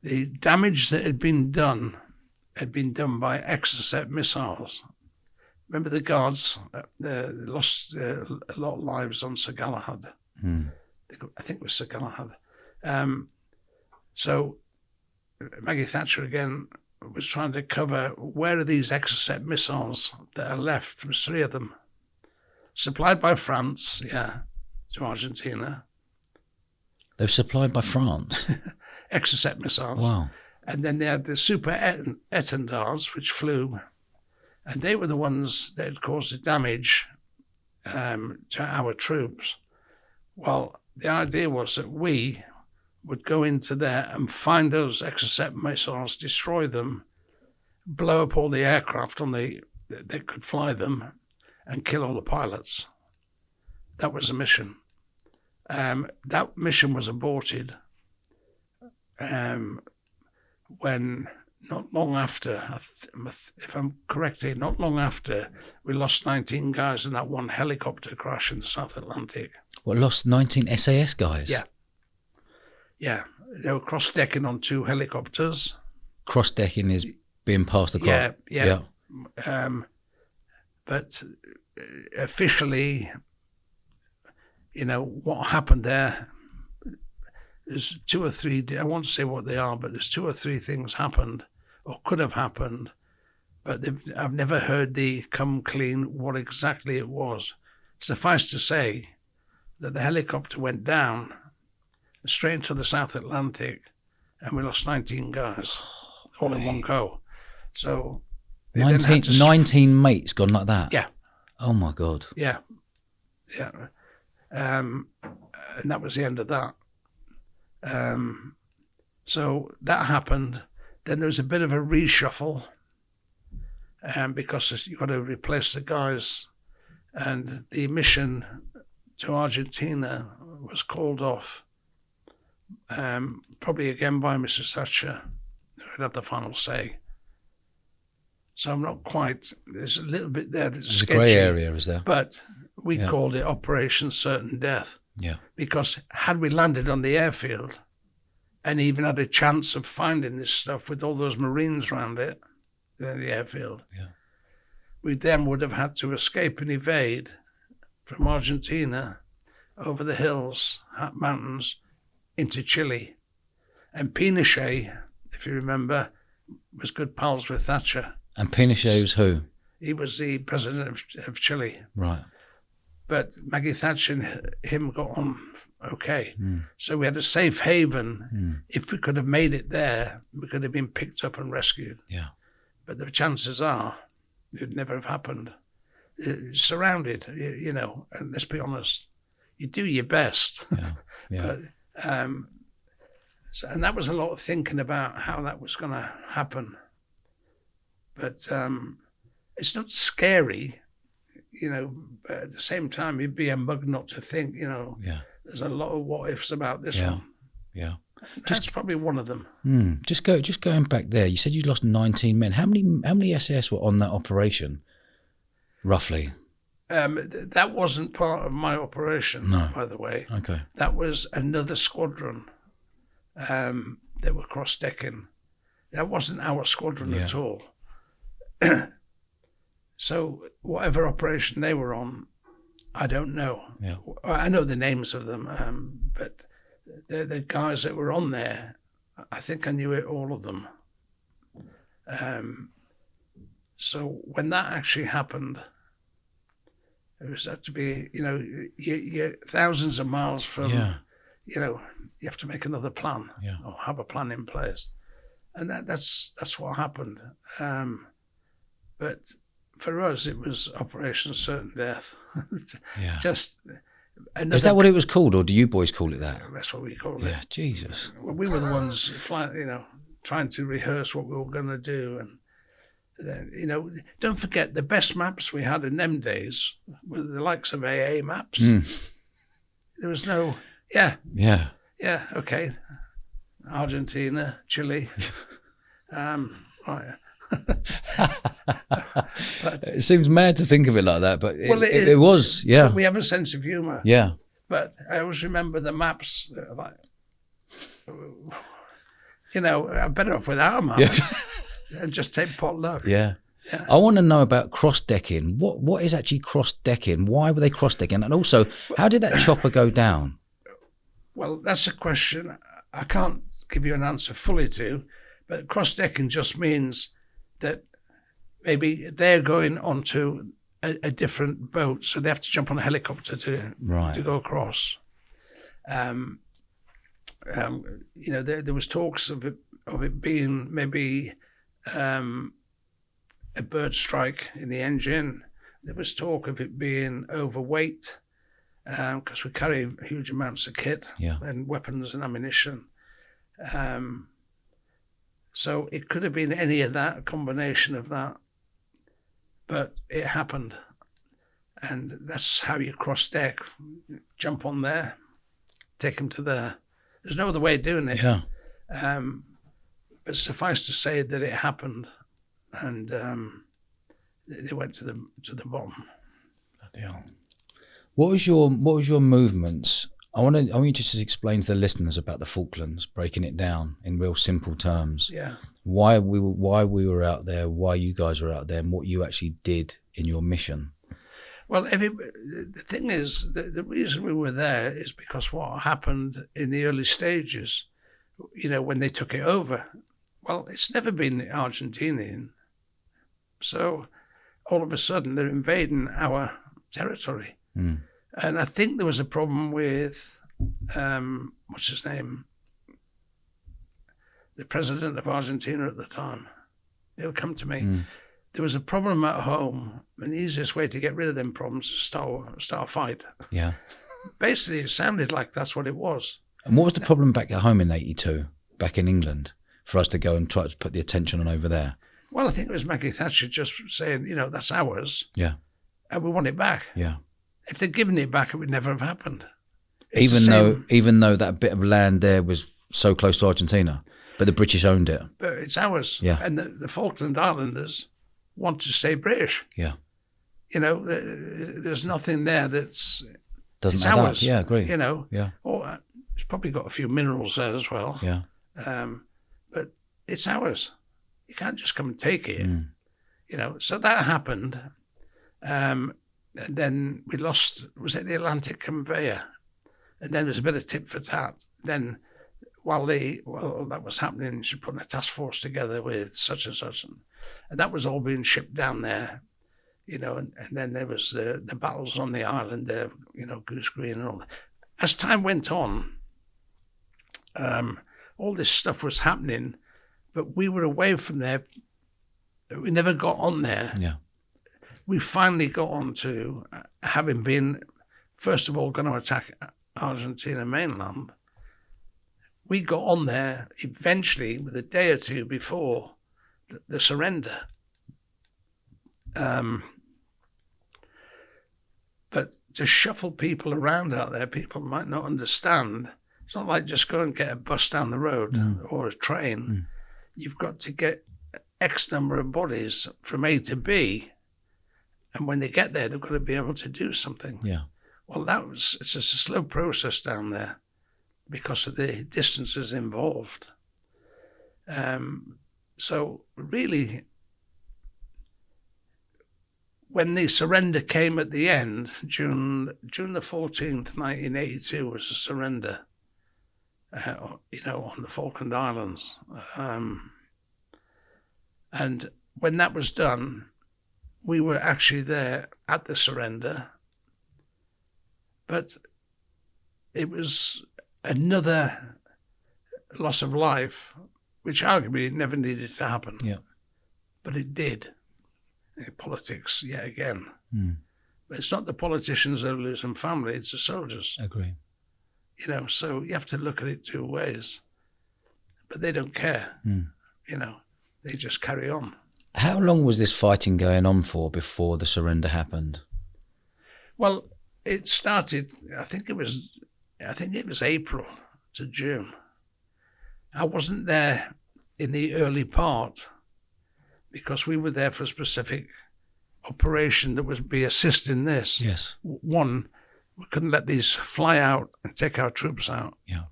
the damage that had been done by Exocet missiles. Remember the guards? They lost a lot of lives on Sir Galahad. I think it was Sir Galahad. So Maggie Thatcher again was trying to cover where are these Exocet missiles that are left. There was 3 of them, supplied by France, to Argentina. They were supplied by France? Exocet missiles. Wow. And then they had the Super Etendards, which flew, and they were the ones that had caused the damage to our troops. Well, the idea was that we would go into there and find those Exocet missiles, destroy them, blow up all the aircraft that could fly them, and kill all the pilots. That was the mission. That mission was aborted. when not long after, if I'm correct here, not long after, we lost 19 guys in that one helicopter crash in the South Atlantic. What, lost 19 SAS guys? Yeah. Yeah. They were cross-decking on 2 helicopters. Cross-decking is being passed across. Yeah. But officially, what happened there, there's 2 or 3, I won't say what they are, but there's 2 or 3 things happened or could have happened, but I've never heard the come clean what exactly it was. Suffice to say that the helicopter went down straight into the South Atlantic and we lost 19 guys all in one go. So 19 mates gone like that? Yeah. Oh my God. Yeah. Yeah. And that was the end of that. So that happened. Then there was a bit of a reshuffle because you've got to replace the guys. And the mission to Argentina was called off, probably again by Mrs. Thatcher, who had the final say. So I'm not quite, there's a little bit there that's There's sketchy. a grey area, is there? But we called it Operation Certain Death. Yeah. Because had we landed on the airfield and even had a chance of finding this stuff with all those Marines around it, the airfield, we then would have had to escape and evade from Argentina over the hills, mountains, into Chile. And Pinochet, if you remember, was good pals with Thatcher. And Pinochet was who? He was the president of Chile. Right. But Maggie Thatcher and him got on okay. So we had a safe haven. If we could have made it there, we could have been picked up and rescued. Yeah. But the chances are it would never have happened. Surrounded, and let's be honest, you do your best. But, and that was a lot of thinking about how that was going to happen. But it's not scary, but at the same time, you'd be a mug not to think, there's a lot of what ifs about this one. Yeah. That's probably one of them. Just going back there, you said you lost 19 men. How many SAS were on that operation, roughly? That wasn't part of my operation, by the way. Okay. That was another squadron that were cross-decking. That wasn't our squadron at all. So whatever operation they were on, I don't know. Yeah. I know the names of them, but the guys that were on there, I think I knew all of them. So when that actually happened, it was had to be, you're thousands of miles from, you have to make another plan or have a plan in place. And that's what happened. But for us, it was Operation Certain Death. Just is that what it was called, or do you boys call it that? That's what we called it. Yeah, Jesus. Well, we were the ones trying to rehearse what we were going to do. And then, don't forget the best maps we had in them days were the likes of AA maps. There was no, okay, Argentina, Chile. Right. It seems mad to think of it like that, but it was, yeah. We have a sense of humour. Yeah. But I always remember the maps, I'm better off without a map and just take potluck. Yeah. I want to know about cross-decking. What is actually cross-decking? Why were they cross-decking? And also, how did that chopper go down? Well, that's a question I can't give you an answer fully to, but cross-decking just means that maybe they're going onto a different boat, so they have to jump on a helicopter to go across. There was talks of it being maybe a bird strike in the engine. There was talk of it being overweight because we carry huge amounts of kit and weapons and ammunition. So it could have been any of that, a combination of that. But it happened. And that's how you cross deck. Jump on there, take them to there. There's no other way of doing it. Yeah. But suffice to say that it happened, and they went to the bottom. Bloody hell. What was your movements? I want you to just explain to the listeners about the Falklands, breaking it down in real simple terms. Yeah. Why we were out there, why you guys were out there, and what you actually did in your mission. Well, the thing is, the reason we were there is because what happened in the early stages, when they took it over. Well, it's never been Argentinian. So all of a sudden they're invading our territory. Mm. And I think there was a problem with, what's his name? The president of Argentina at the time. He'll come to me. Mm. There was a problem at home, and the easiest way to get rid of them problems is start a fight. Yeah. Basically, it sounded like that's what it was. And what was the problem back at home in '82, back in England, for us to go and try to put the attention on over there? Well, I think it was Maggie Thatcher just saying, that's ours. Yeah. And we want it back. Yeah. If they'd given it back, it would never have happened. Even though that bit of land there was so close to Argentina, but the British owned it. But it's ours. Yeah. And the Falkland Islanders want to stay British. Yeah. There's nothing there that's doesn't add ours. Up. Yeah, I agree. Yeah. Or it's probably got a few minerals there as well. Yeah. But it's ours. You can't just come and take it. Mm. So that happened. And then we lost, was it the Atlantic Conveyor? And then there's a bit of tit for tat. Then while that was happening, she put a task force together with such and such. And that was all being shipped down there, and then there was the battles on the island there, Goose Green and all that. As time went on, all this stuff was happening, but we were away from there. We never got on there. Yeah. We finally got on to having been, first of all, going to attack Argentina mainland. We got on there eventually with a day or two before the surrender. But to shuffle people around out there, people might not understand. It's not like just go and get a bus down the road or a train. Mm. You've got to get X number of bodies from A to B. And when they get there, they've got to be able to do something. Yeah. Well, it's just a slow process down there because of the distances involved. So really, when the surrender came at the end, June the 14th, 1982 was the surrender, on the Falkland Islands. And when that was done, we were actually there at the surrender, but it was another loss of life, which arguably never needed to happen. Yeah. But it did. Politics, yet again. Mm. But it's not the politicians that are losing family, it's the soldiers. I agree. So you have to look at it two ways. But they don't care. Mm. They just carry on. How long was this fighting going on for before the surrender happened? Well, it started, I think it was April to June. I wasn't there in the early part because we were there for a specific operation that would be assisting this. Yes. One, we couldn't let these fly out and take our troops out. Yeah.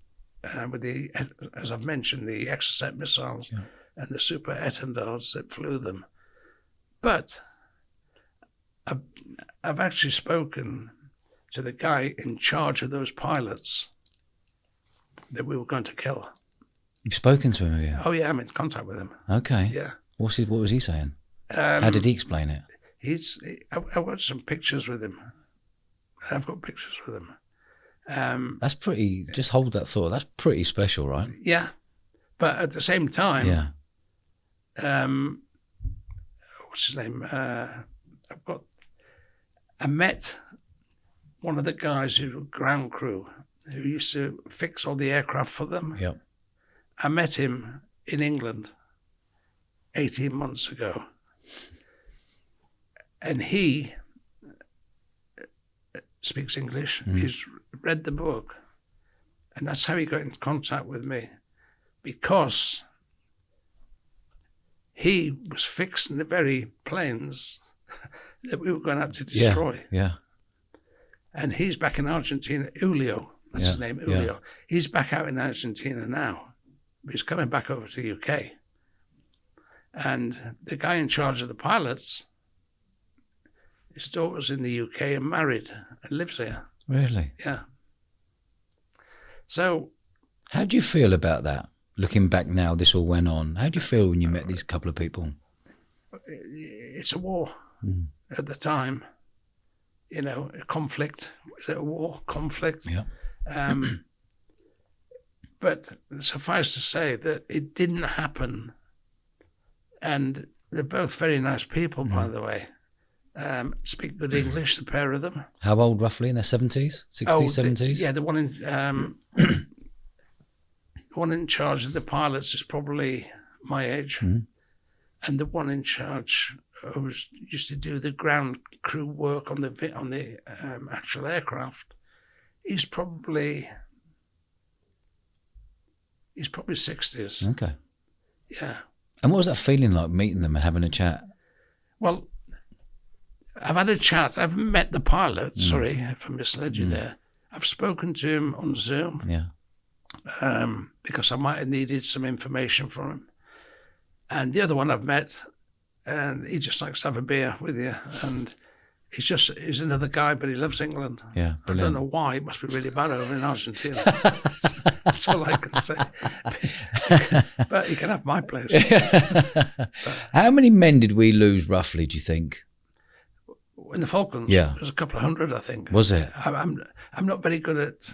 With the, as I've mentioned, the Exocet missiles and the super etendards that flew them. But I've actually spoken to the guy in charge of those pilots that we were going to kill. You've spoken to him, have you? Oh yeah, I'm in contact with him. Okay. Yeah. What was he saying? How did he explain it? I've got some pictures with him. I've got pictures with him. That's pretty. Just hold that thought. That's pretty special, right? Yeah, but at the same time, what's his name? I met one of the guys who ground crew who used to fix all the aircraft for them. Yep. I met him in England 18 months ago, and he speaks English. Mm. He's read the book, and that's how he got in contact with me. because he was fixing the very planes that we were going to have to destroy. Yeah. And he's back in Argentina. Julio, that's his name, Julio. Yeah. He's back out in Argentina now. He's coming back over to the UK. And the guy in charge of the pilots, his daughter's in the UK and married and lives here. Really? Yeah. So, how do you feel about that? Looking back now, this all went on. How do you feel when you met these couple of people? it's a war at the time. You know, a conflict. Was it a war? Conflict? Yeah. But suffice to say that it didn't happen. And they're both very nice people, by the way. Speak good English, the pair of them. How old roughly? In their 70s? 60s, 70s? Yeah, the one in the one in charge of the pilots is probably my age. And the one in charge who used to do the ground crew work on the actual aircraft, he's probably 60s. Okay. Yeah. And what was that feeling like, meeting them and having a chat? Well, I've had a chat. I haven't met the pilot. Sorry if I misled you there. I've spoken to him on Zoom. Yeah. Because I might have needed some information from him. And the other one I've met, and he just likes to have a beer with you. And he's another guy, but he loves England. Yeah, I don't know why. It must be really bad over in Argentina. That's all I can say. But he can have my place. How many men did we lose roughly, do you think? In the Falklands, Yeah. There's a couple of hundred, I think. Was it? I'm not very good at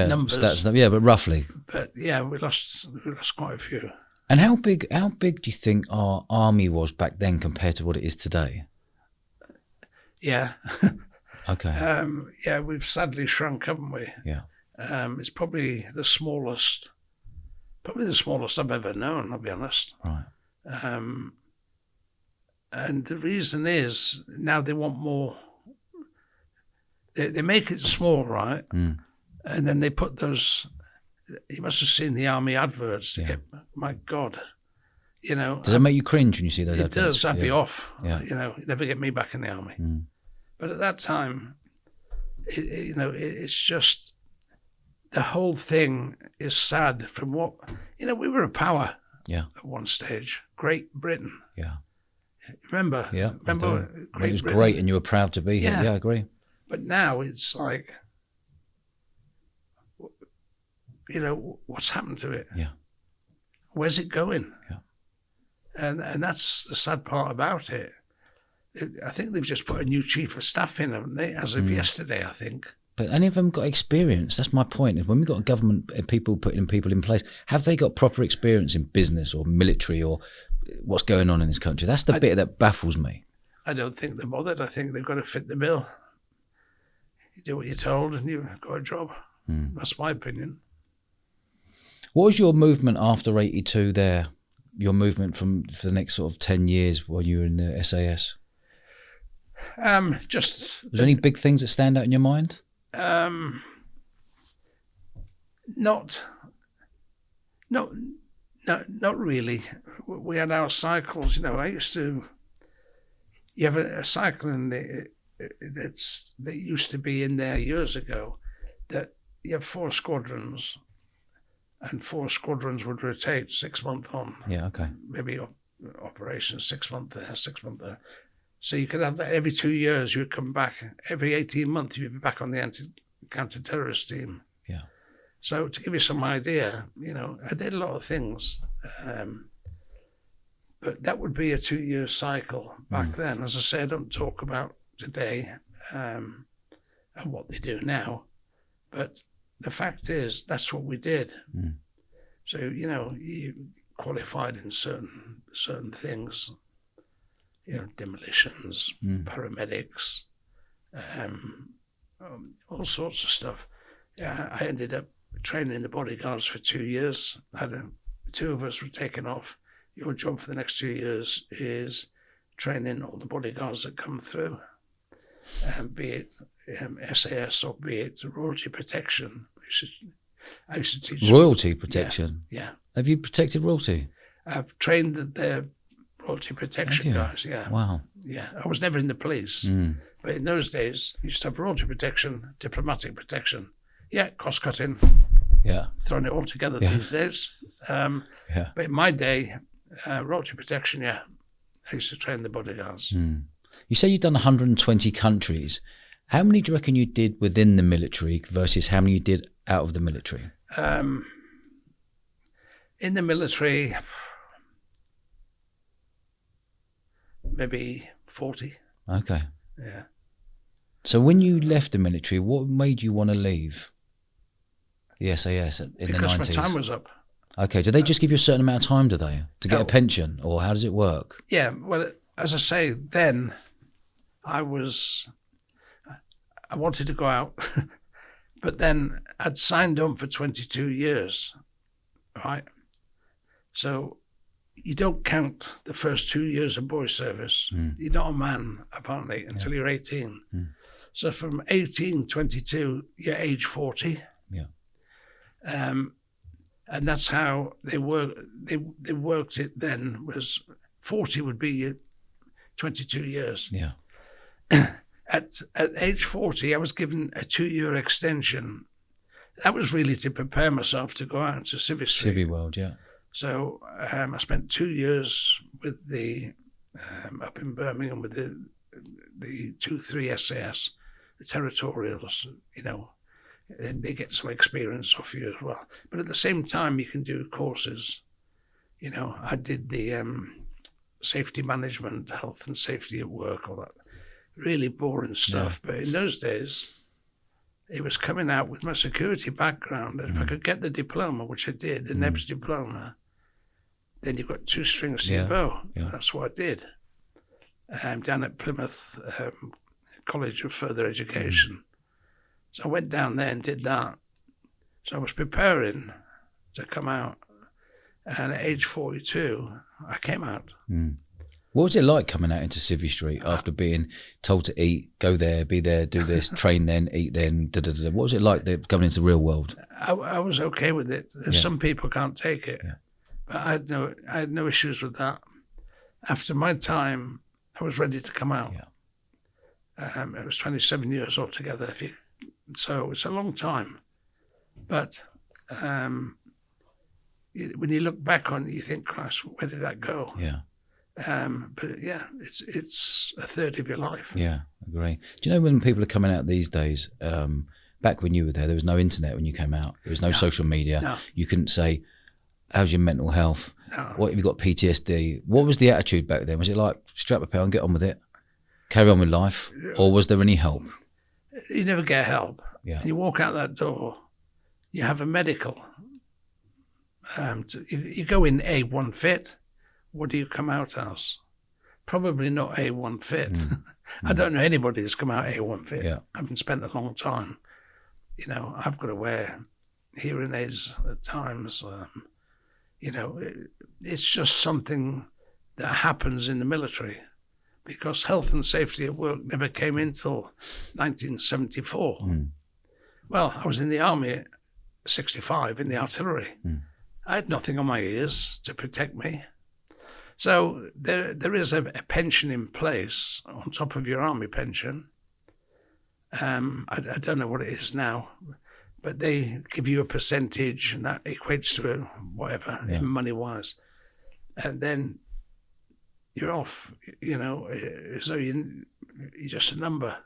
numbers. But roughly. But yeah, we lost quite a few. And how big do you think our army was back then compared to what it is today? Yeah. Okay. Yeah, we've sadly shrunk, haven't we? Yeah. It's probably the smallest I've ever known, I'll be honest. Right. And the reason is now they want more. They make it small, right? And then they put those. You must have seen the army adverts to get. My God, you know. Does it make you cringe when you see those adverts? It does. I'd be off. Yeah. You know, never get me back in the army. But at that time, it's just the whole thing is sad. From what we were a power. Yeah. At one stage, Great Britain. Yeah. Remember? Yeah. Remember? It was great, and you were proud to be here. Yeah. Yeah, I agree. But now it's like, what's happened to it? Yeah. Where's it going? Yeah. And that's the sad part about it. I think they've just put a new chief of staff in, haven't they? As of yesterday, I think. But any of them got experience? That's my point. Is when we've got a government and people putting people in place, have they got proper experience in business or military or what's going on in this country? That's the bit that baffles me. I don't think they're bothered. I think they've got to fit the bill. You do what you're told and you've got a job. That's my opinion. What was your movement after 82 there? Your movement for the next sort of 10 years while you were in the SAS? Was there any big things that stand out in your mind? Not really. We had our cycles. You have a cycle that used to be in there years ago, that you have 4 squadrons, and 4 squadrons would rotate 6 months on. Yeah, okay. Maybe operations 6 months there, 6 months there. So you could have that every 2 years. You would come back every 18 months. You'd be back on the counter-terrorist team. Yeah. So to give you some idea, I did a lot of things, but that would be a 2-year cycle back then. As I say, I don't talk about today and what they do now, but the fact is that's what we did. So you qualified in certain things. Demolitions, paramedics, all sorts of stuff. I ended up training the bodyguards for 2 years. 2 of us were taken off. Your job for the next 2 years is training all the bodyguards that come through, be it SAS or be it royalty protection. I used to teach Royalty protection. Yeah. Have you protected royalty? I've trained the royalty protection guys. Yeah. Wow. Yeah. I was never in the police, but in those days, you used to have royalty protection, diplomatic protection. Yeah, cost cutting. Yeah. Throwing it all together these days. Yeah. But in my day, royalty protection. Yeah, I used to train the bodyguards. You say you've done 120 countries. How many do you reckon you did within the military versus how many you did out of the military? In the military, maybe 40. Okay. Yeah. So when you left the military, what made you want to leave the SAS in the 90s? Because my time was up. Okay. Do they just give you a certain amount of time, do they, to get No. a pension, or how does it work? Yeah, well, as I say, then I wanted to go out, but then I'd signed on for 22 years, right? So you don't count the first 2 years of boy service. You're not a man, apparently, until you're 18. So from 18, 22, you're age 40. Yeah. And that's how they work. They worked it then, was 40 would be your 22 years. Yeah. At age 40, I was given a 2-year extension. That was really to prepare myself to go out into Civvy Street. Civvy world, yeah. So I spent 2 years with the up in Birmingham with the 2-3 SAS, the territorials, you know, and they get some experience off you as well. But at the same time, you can do courses. You know, I did the safety management, health and safety at work, all that really boring stuff. But in those days, it was coming out with my security background. And if I could get the diploma, which I did, the NEBS diploma, then you've got 2 strings to your bow. Yeah. That's what I did. Down at Plymouth College of Further Education. So I went down there and did that. So I was preparing to come out. And at age 42, I came out. What was it like coming out into Civvy Street after being told to eat, go there, be there, do this, train then, eat then, da-da-da-da? What was it like coming into the real world? I was okay with it. Some people can't take it. But I had no issues with that. After my time, I was ready to come out. It was 27 years altogether. So it's a long time. But when you look back on it, you think, Christ, where did that go? Yeah. But yeah, it's a third of your life. Yeah, agree. Do you know when people are coming out these days, back when you were there was no internet when you came out. There was no social media. No. You couldn't say, how's your mental health? No. What have you got, PTSD? What was the attitude back then? Was it like, strap a pair and get on with it? Carry on with life? Or was there any help? You never get help. Yeah. You walk out that door, you have a medical. You go in A1 fit. What do you come out as? Probably not A1 fit. I don't know anybody who's come out A1 fit. Yeah. I haven't spent a long time. You know, I've got to wear hearing aids at times. You know, it's just something that happens in the military because health and safety at work never came in till 1974. Well, I was in the army at 65 in the artillery. I had nothing on my ears to protect me. So there is a pension in place on top of your army pension. I don't know what it is now, but they give you a percentage and that equates to whatever, money-wise. And then you're off, you know, so you're just a number.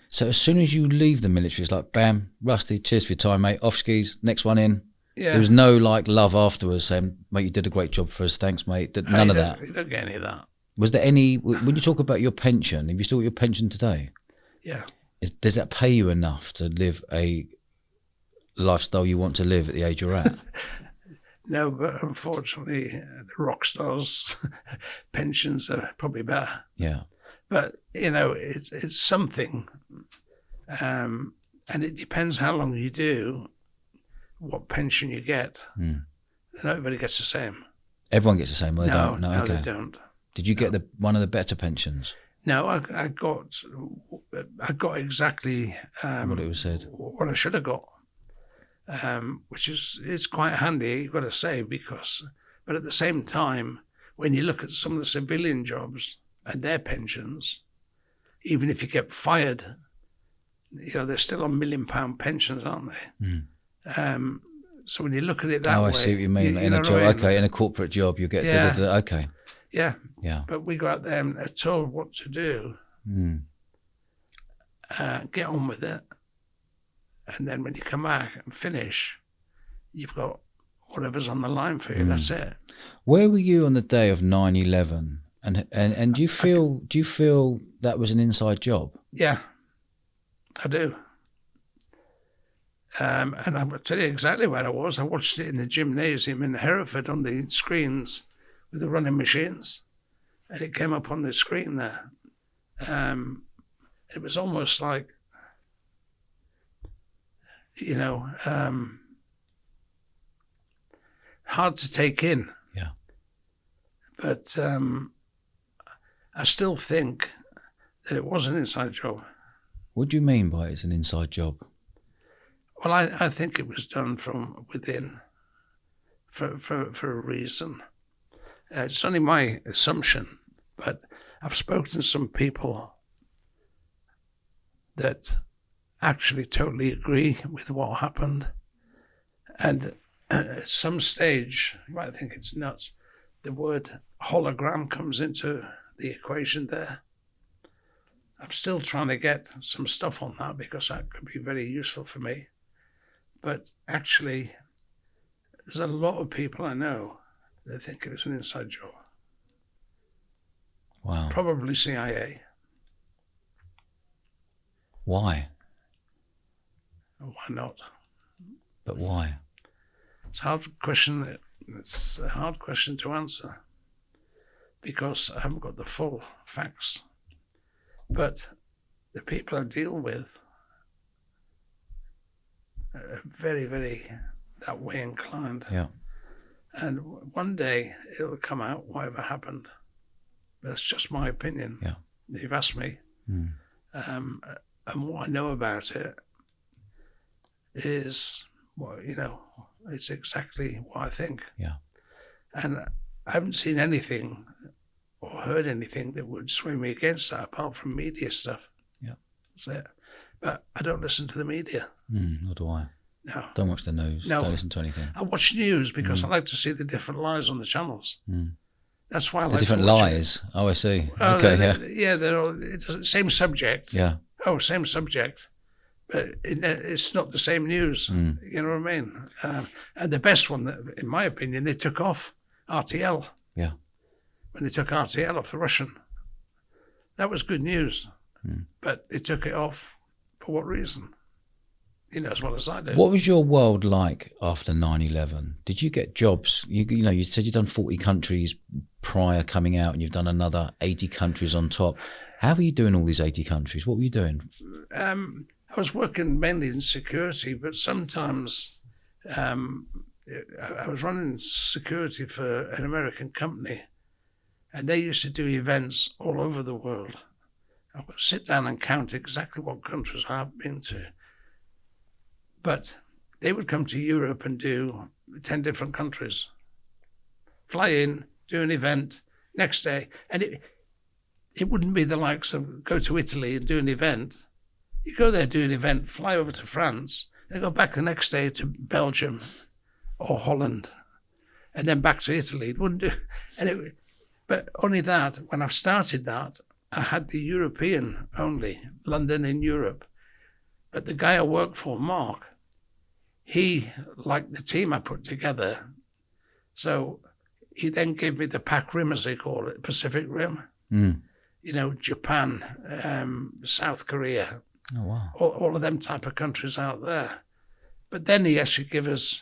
So as soon as you leave the military, it's like, bam, Rusty, cheers for your time, mate, off skis, next one in. Yeah. There was no like love afterwards saying, mate, you did a great job for us, thanks, mate. None of that. You don't get any of that. Was there any, when you talk about your pension, have you still got your pension today? Yeah. Does that pay you enough to live a lifestyle you want to live at the age you're at? No, but unfortunately, the rock stars' pensions are probably better. Yeah. But, you know, it's something. And it depends how long you do, what pension you get. And everybody gets the same. Everyone gets the same, well, they don't? No, okay. they don't. Did you get one of the better pensions? No, I got exactly what it was said. what I should have got. which is quite handy, you've got to say, but at the same time, when you look at some of the civilian jobs and their pensions, even if you get fired, they're still on £1 million pensions, aren't they? So when you look at it that way, I see what you mean. In a job, okay, in a corporate job, you get okay. Yeah. Yeah. But we go out there and are told what to do. Get on with it. And then when you come back and finish, you've got whatever's on the line for you. That's it. Where were you on the day of 9/11? And do you feel that was an inside job? Yeah, I do. And I will tell you exactly where I was. I watched it in the gymnasium in Hereford on the screens with the running machines. And it came up on the screen there. It was almost like, hard to take in. Yeah. But I still think that it was an inside job. What do you mean by it's an inside job? Well, I think it was done from within for a reason. It's only my assumption, but I've spoken to some people that actually totally agree with what happened. And at some stage, you might think it's nuts, the word hologram comes into the equation there. I'm still trying to get some stuff on that because that could be very useful for me. But actually, there's a lot of people I know that think it was an inside job. Wow. Probably CIA. Why? Why not? But why? It's a hard question. It's a hard question to answer because I haven't got the full facts. But the people I deal with are very, very that way inclined. Yeah. And one day it'll come out whatever happened. That's just my opinion. Yeah. You've asked me. And what I know about it is, well, it's exactly what I think. Yeah. And I haven't seen anything or heard anything that would sway me against that apart from media stuff. Yeah. That's it. But I don't listen to the media. Nor do I. No. Don't watch the news. No. Don't listen to anything. I watch news because I like to see the different lies on the channels. That's why I like different to watch lies. Oh, I see. Oh, Okay, yeah, they're all it's same subject. Yeah. Oh, same subject, but it's not the same news. You know what I mean? And the best one, that, in my opinion, they took off RTL. Yeah. When they took RTL off the Russian, that was good news. But they took it off for what reason? As well as I do. What was your world like after 9/11? Did you get jobs? You said you'd done 40 countries prior coming out, and you've done another 80 countries on top. How were you doing all these 80 countries? What were you doing? I was working mainly in security, but sometimes I was running security for an American company, and they used to do events all over the world. I would sit down and count exactly what countries I've been to. But they would come to Europe and do 10 different countries. Fly in, do an event, next day. And it wouldn't be the likes of go to Italy and do an event. You go there, do an event, fly over to France, then go back the next day to Belgium or Holland, and then back to Italy. It wouldn't do. But only that, when I started that, I had the European only, London in Europe. But the guy I worked for, Mark, he liked the team I put together. So he then gave me the PAC Rim, as they call it, Pacific Rim. Japan, South Korea. Oh, wow. All of them type of countries out there. But then he actually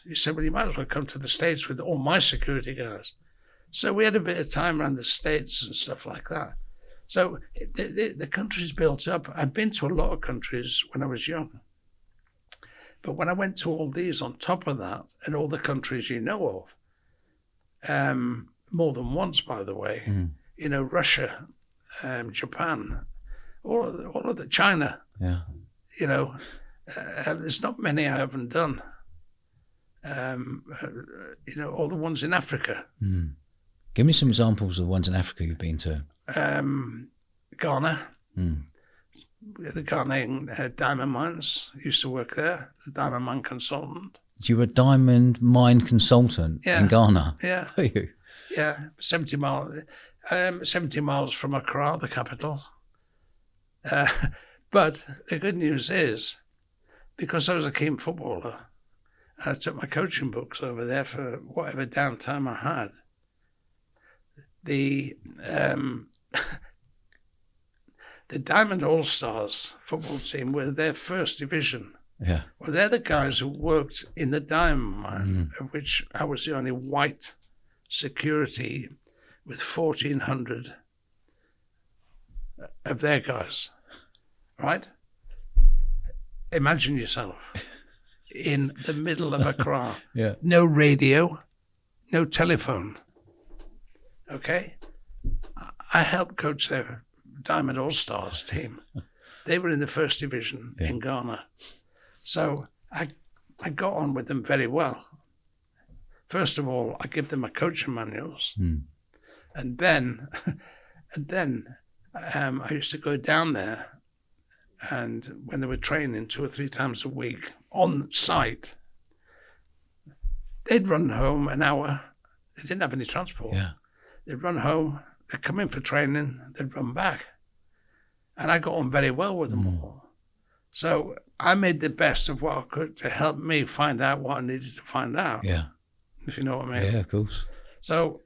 he said, well, you might as well come to the States with all my security guys. So we had a bit of time around the States and stuff like that. So the country's built up. I'd been to a lot of countries when I was young. But when I went to all these on top of that, and all the countries you know of, more than once, by the way, Russia, Japan, all of the China, yeah, there's not many I haven't done. you know, all the ones in Africa. Give me some examples of ones in Africa you've been to. Ghana. The Ghanaian diamond mines. Used to work there as a diamond mine consultant. You were a diamond mine consultant in Ghana? Yeah. Are you? Yeah, 70 miles from Accra, the capital. But the good news is, because I was a keen footballer, I took my coaching books over there for whatever downtime I had. The Diamond All-Stars football team were their first division. Yeah. Well, they're the guys who worked in the diamond mine, of which I was the only white security with 1,400 of their guys, right? Imagine yourself in the middle of Accra. Yeah. No radio, no telephone. Okay? I helped coach their Diamond All-Stars team. They were in the first division in Ghana. So I got on with them very well. First of all, I give them my coaching manuals. And then I used to go down there, and when they were training 2 or 3 times a week on site, they'd run home an hour. They didn't have any transport. Yeah. They'd run home, they'd come in for training, they'd run back. And I got on very well with them all. So I made the best of what I could to help me find out what I needed to find out. Yeah. If you know what I mean. Yeah, of course. So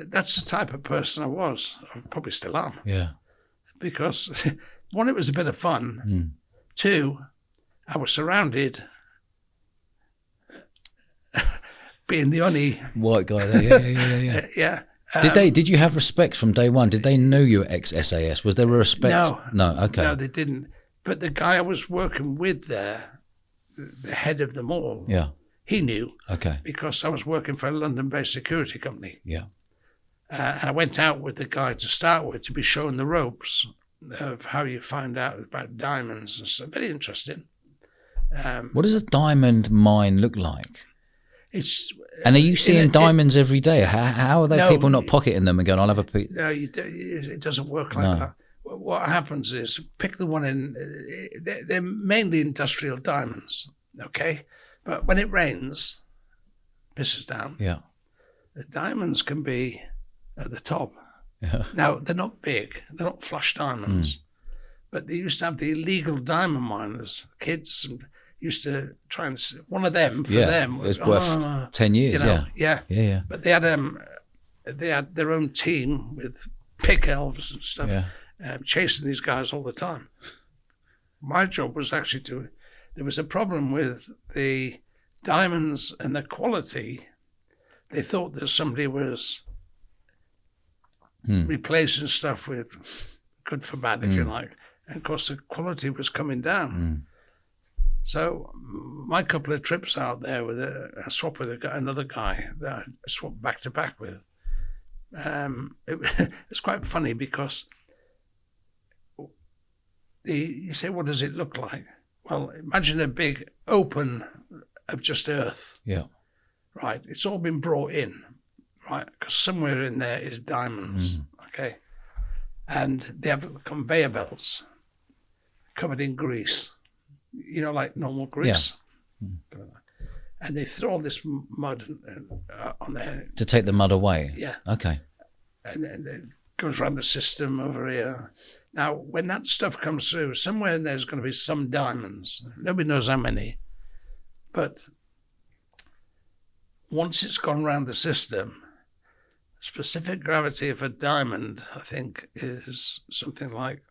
that's the type of person I was. I probably still am. Yeah. Because, one, it was a bit of fun. 2, I was surrounded, being the only white guy there. yeah. Did you have respect from day one? Did they know you were ex-SAS? Was there a respect? No. Okay. No, they didn't. But the guy I was working with there, the head of them all, he knew. Okay. Because I was working for a London-based security company. Yeah. And I went out with the guy to start with to be shown the ropes of how you find out about diamonds and stuff. Very interesting. What does a diamond mine look like? And are you seeing diamonds every day? How are they people not pocketing them and going, I'll have a piece? No, it doesn't work like that. What happens is, pick the one in, they're mainly industrial diamonds, okay? But when it rains, pisses down, the diamonds can be at the top. Yeah. Now, they're not big, they're not flush diamonds, but they used to have the illegal diamond miners, kids, and used to try and, one of them, for them, was worth 10 years, you know, yeah. But they had their own team with pick elves and stuff, chasing these guys all the time. My job was actually there was a problem with the diamonds and the quality. They thought that somebody was replacing stuff with good for bad, if you like. And of course, the quality was coming down. So my couple of trips out there with a swap with another guy that I swapped back to back with, it's quite funny because you say, what does it look like? Well, imagine a big open of just earth. Yeah. Right. It's all been brought in, right? Because somewhere in there is diamonds. Okay. And they have conveyor belts covered in grease. You know, like normal grease. Yeah. And they throw all this mud on there. To take the mud away? Yeah. Okay. And it goes around the system over here. Now, when that stuff comes through, somewhere in there's going to be some diamonds. Nobody knows how many. But once it's gone around the system, specific gravity of a diamond, I think, is something like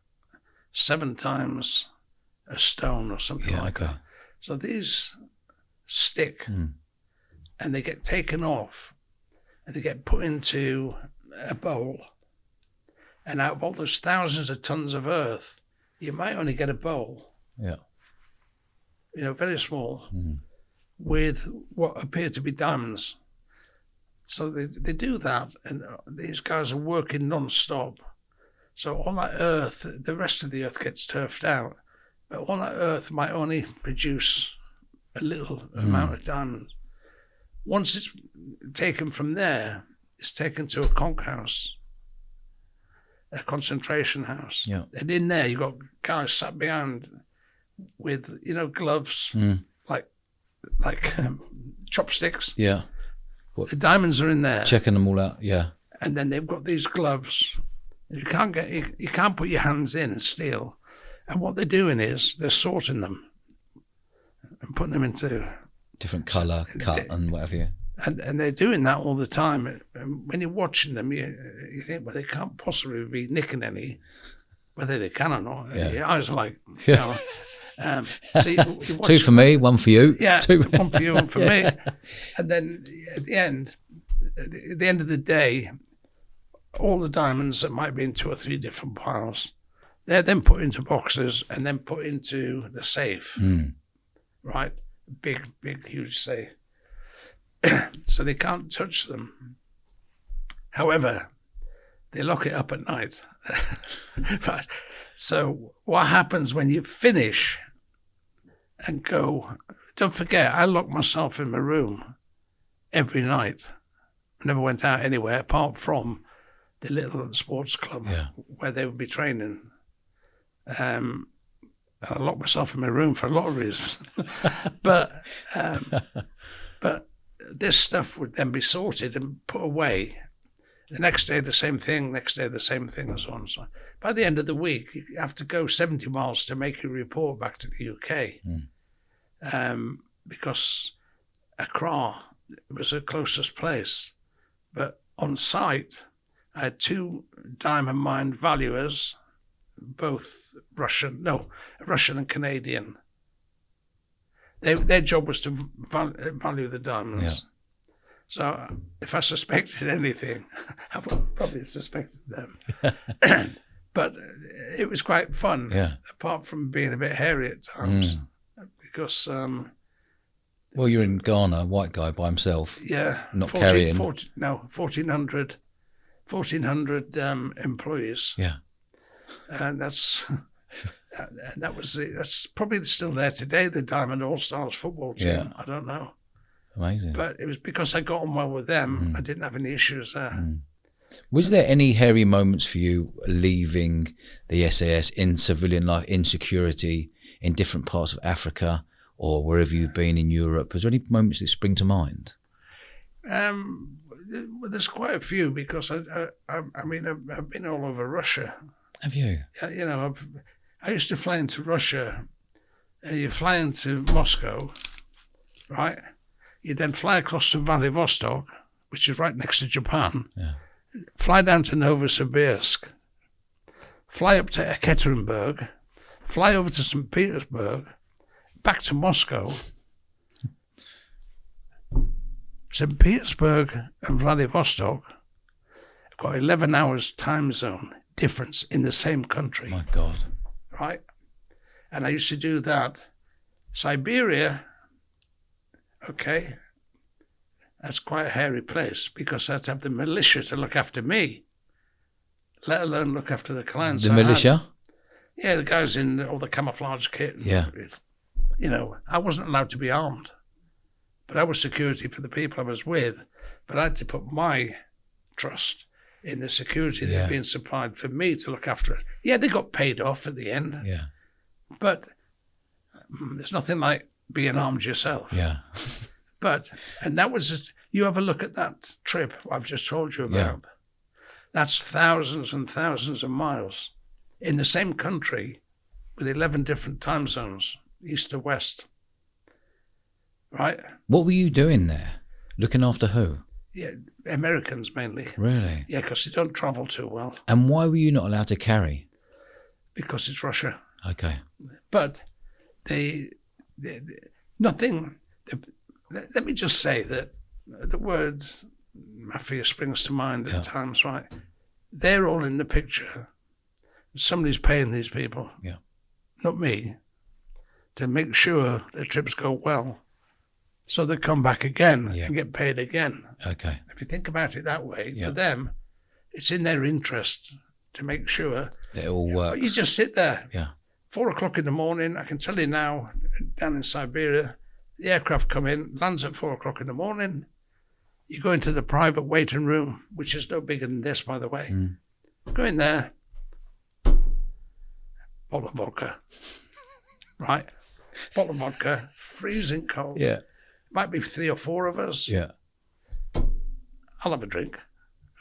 7 times a stone or something like that. So these stick and they get taken off and they get put into a bowl. And out of all those thousands of tons of earth, you might only get a bowl. Yeah. You know, very small, with what appear to be diamonds. So they do that, and these guys are working non-stop. So all that earth, the rest of the earth gets turfed out. But all that earth might only produce a little amount of diamonds. Once it's taken from there, it's taken to a conch house, a concentration house. Yeah. And in there, you've got guys sat behind with, gloves, like chopsticks. Yeah. The diamonds are in there. Checking them all out. Yeah. And then they've got these gloves. You can't put your hands in and steal. And what they're doing is they're sorting them and putting them into different colour, cut, and whatever. Yeah. And they're doing that all the time. And when you're watching them, you think, well, they can't possibly be nicking any, whether they can or not. Yeah. Your eyes are like, so you watch 2 for me, 1 for you. Yeah, 2. 1 for you, 1 for me. And then at the end of the day, all the diamonds that might be in 2 or 3 different piles, they're then put into boxes and then put into the safe, right? Big, huge safe. So they can't touch them. However, they lock it up at night. Right. So what happens when you finish and go? Don't forget, I lock myself in my room every night. I never went out anywhere apart from the little sports club where they would be training. I locked myself in my room for a lot of reasons. But this stuff would then be sorted and put away. The next day, the same thing. Next day, the same thing, and so on and so on. By the end of the week, you have to go 70 miles to make a report back to the UK, because Accra was the closest place. But on site, I had 2 diamond mine valuers, both Russian and Canadian. Their job was to value the diamonds. Yeah. So if I suspected anything, I would probably suspected them. But it was quite fun, apart from being a bit hairy at times. Because... well, you're in Ghana, white guy by himself. Yeah. Not carrying. 1,400 employees. Yeah. And that's probably still there today, the Diamond All-Stars football team. Yeah. I don't know. Amazing. But it was because I got on well with them. I didn't have any issues there. Was there any hairy moments for you leaving the SAS in civilian life, in security, in different parts of Africa or wherever you've been in Europe? Was there any moments that spring to mind? Well, there's quite a few, because I mean, I've been all over Russia. Have you? I used to fly into Russia. You fly into Moscow, right? You then fly across to Vladivostok, which is right next to Japan. Yeah. Fly down to Novosibirsk. Fly up to Ekaterinburg. Fly over to St. Petersburg. Back to Moscow. St. Petersburg and Vladivostok have got 11 hours time zone difference in the same country. My God. Right? And I used to do that. Siberia, okay, that's quite a hairy place, because I had to have the militia to look after me, let alone look after the clients. The militia? Yeah, the guys in all the camouflage kit. Yeah. I wasn't allowed to be armed, but I was security for the people I was with. But I had to put my trust in the security that had been supplied for me to look after it. Yeah, they got paid off at the end. Yeah. But there's nothing like being armed yourself. Yeah. And that was, you have a look at that trip I've just told you about. Yeah. That's thousands and thousands of miles in the same country with 11 different time zones, east to west. Right? What were you doing there? Looking after who? Yeah, Americans mainly. Really? Yeah, because they don't travel too well. And why were you not allowed to carry? Because it's Russia. Okay. But nothing. Let me just say that the word mafia springs to mind at times, right? They're all in the picture. Somebody's paying these people, not me, to make sure their trips go well, so they come back again and get paid again. Okay. If you think about it that way, for them, it's in their interest to make sure that it all works. But you just sit there. Yeah. 4 o'clock in the morning, I can tell you now, down in Siberia, the aircraft come in, lands at 4 o'clock in the morning, You go into the private waiting room, which is no bigger than this, by the way. Go in there, bottle of vodka, right? Bottle of vodka, freezing cold. Yeah. Might be 3 or 4 of us. Yeah. I'll have a drink.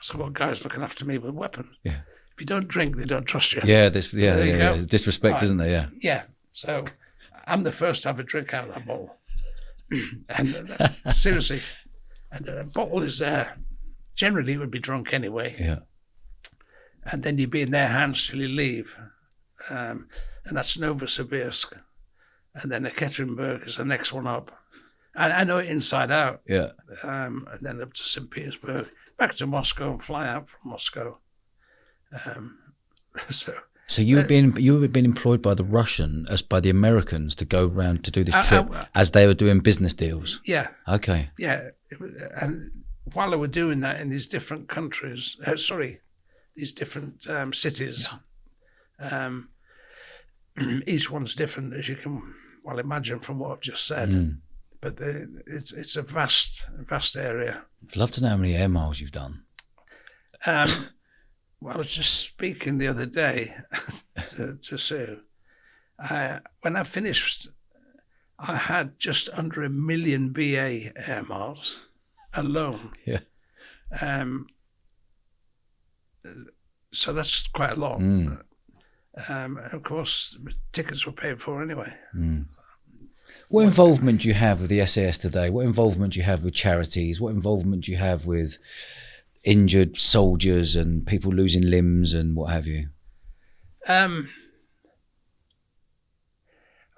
So I've got guys looking after me with weapons. Yeah. If you don't drink, they don't trust you. Yeah. There you go. Disrespect, Right. isn't there? Yeah. Yeah. So I'm the first to have a drink out of that bottle. And seriously, and the bottle is there. Generally, you would be drunk anyway. Yeah. And then you'd be in their hands till you leave. And that's Novosibirsk. And then Ekaterinburg is the next one up. And I know it inside out. Yeah. And then up to St. Petersburg, back to Moscow, and fly out from Moscow. So you've been employed by by the Americans to go around to do this trip as they were doing business deals. Yeah. Okay. Yeah. And while they were doing that in these different countries, these different cities, each one's different, as you can well imagine from what I've just said. But it's a vast area. I'd love to know how many air miles you've done. Well, I was just speaking the other day to Sue. When I finished, I had just under 1 million BA air miles alone. Yeah. So that's quite a lot. Of course, tickets were paid for anyway. What involvement do you have with the SAS today? What involvement do you have with charities? What involvement do you have with injured soldiers and people losing limbs and what have you? Well,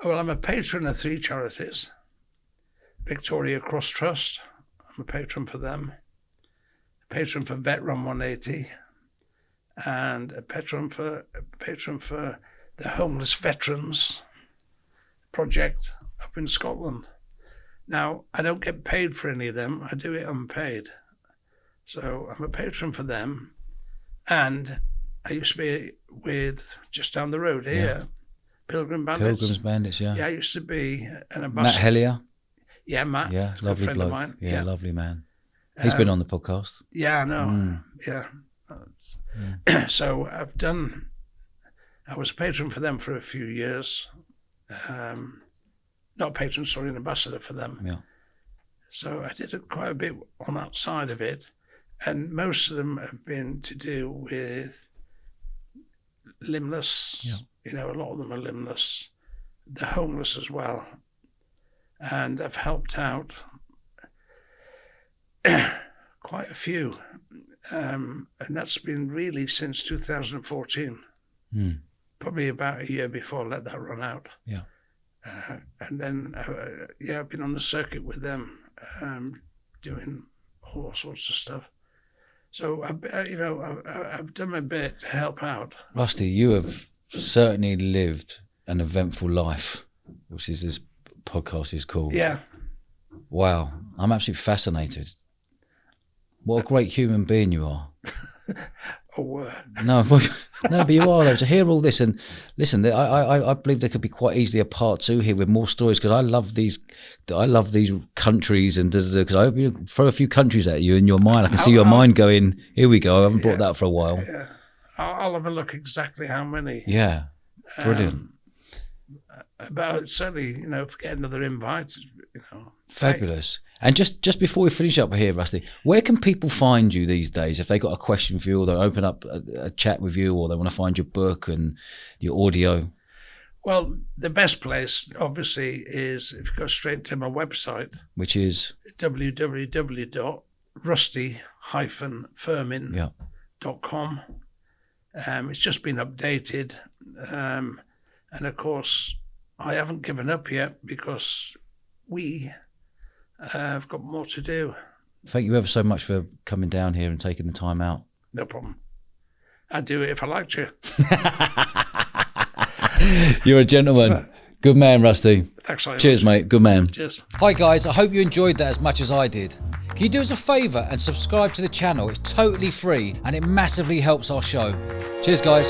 I'm a patron of 3 charities. Victoria Cross Trust, I'm a patron for them. A patron for Veteran 180, and a patron for the Homeless Veterans Project up in Scotland. Now, I don't get paid for any of them. I do it unpaid. So I'm a patron for them. And I used to be with, just down the road here, Pilgrim Bandits. Pilgrims Bandits, yeah. Yeah, I used to be an ambassador. Matt Hellier. Yeah, Matt. Yeah, a lovely friend bloke. of mine. Yeah, lovely man. He's been on the podcast. Yeah, I know. Yeah. So I was a patron for them for a few years. Not a patron, sorry, an ambassador for them. Yeah. So I did quite a bit on that side of it. And most of them have been to do with limbless. Yeah. You know, a lot of them are limbless. The homeless as well. And I've helped out quite a few. And that's been really since 2014. Probably about a year before I let that run out. Yeah. And then, I've been on the circuit with them, doing all sorts of stuff. So, I've done my bit to help out. Rusty, you have certainly lived an eventful life, which is this podcast is called. Yeah. Wow. I'm absolutely fascinated. What a great human being you are. No, but you are though. To hear all this and listen, I believe there could be quite easily a part 2 here with more stories because I love these countries and because I throw a few countries at you in your mind. I can see your mind going, here we go. I haven't brought that up for a while. Yeah. I'll have a look exactly how many. Yeah, brilliant. But certainly, if I get another invite, Fabulous. And just before we finish up here, Rusty, where can people find you these days? If they got a question for you, or they open up a chat with you, or they want to find your book and your audio? Well, the best place, obviously, is if you go straight to my website, which is www.rusty-firmin.com. It's just been updated. And of course, I haven't given up yet because we have got more to do. Thank you ever so much for coming down here and taking the time out. No problem. I'd do it if I liked you. You're a gentleman. Good man, Rusty. Thanks very Cheers, much. mate. Good man. Cheers. Hi, guys. I hope you enjoyed that as much as I did. Can you do us a favour and subscribe to the channel? It's totally free and it massively helps our show. Cheers, guys.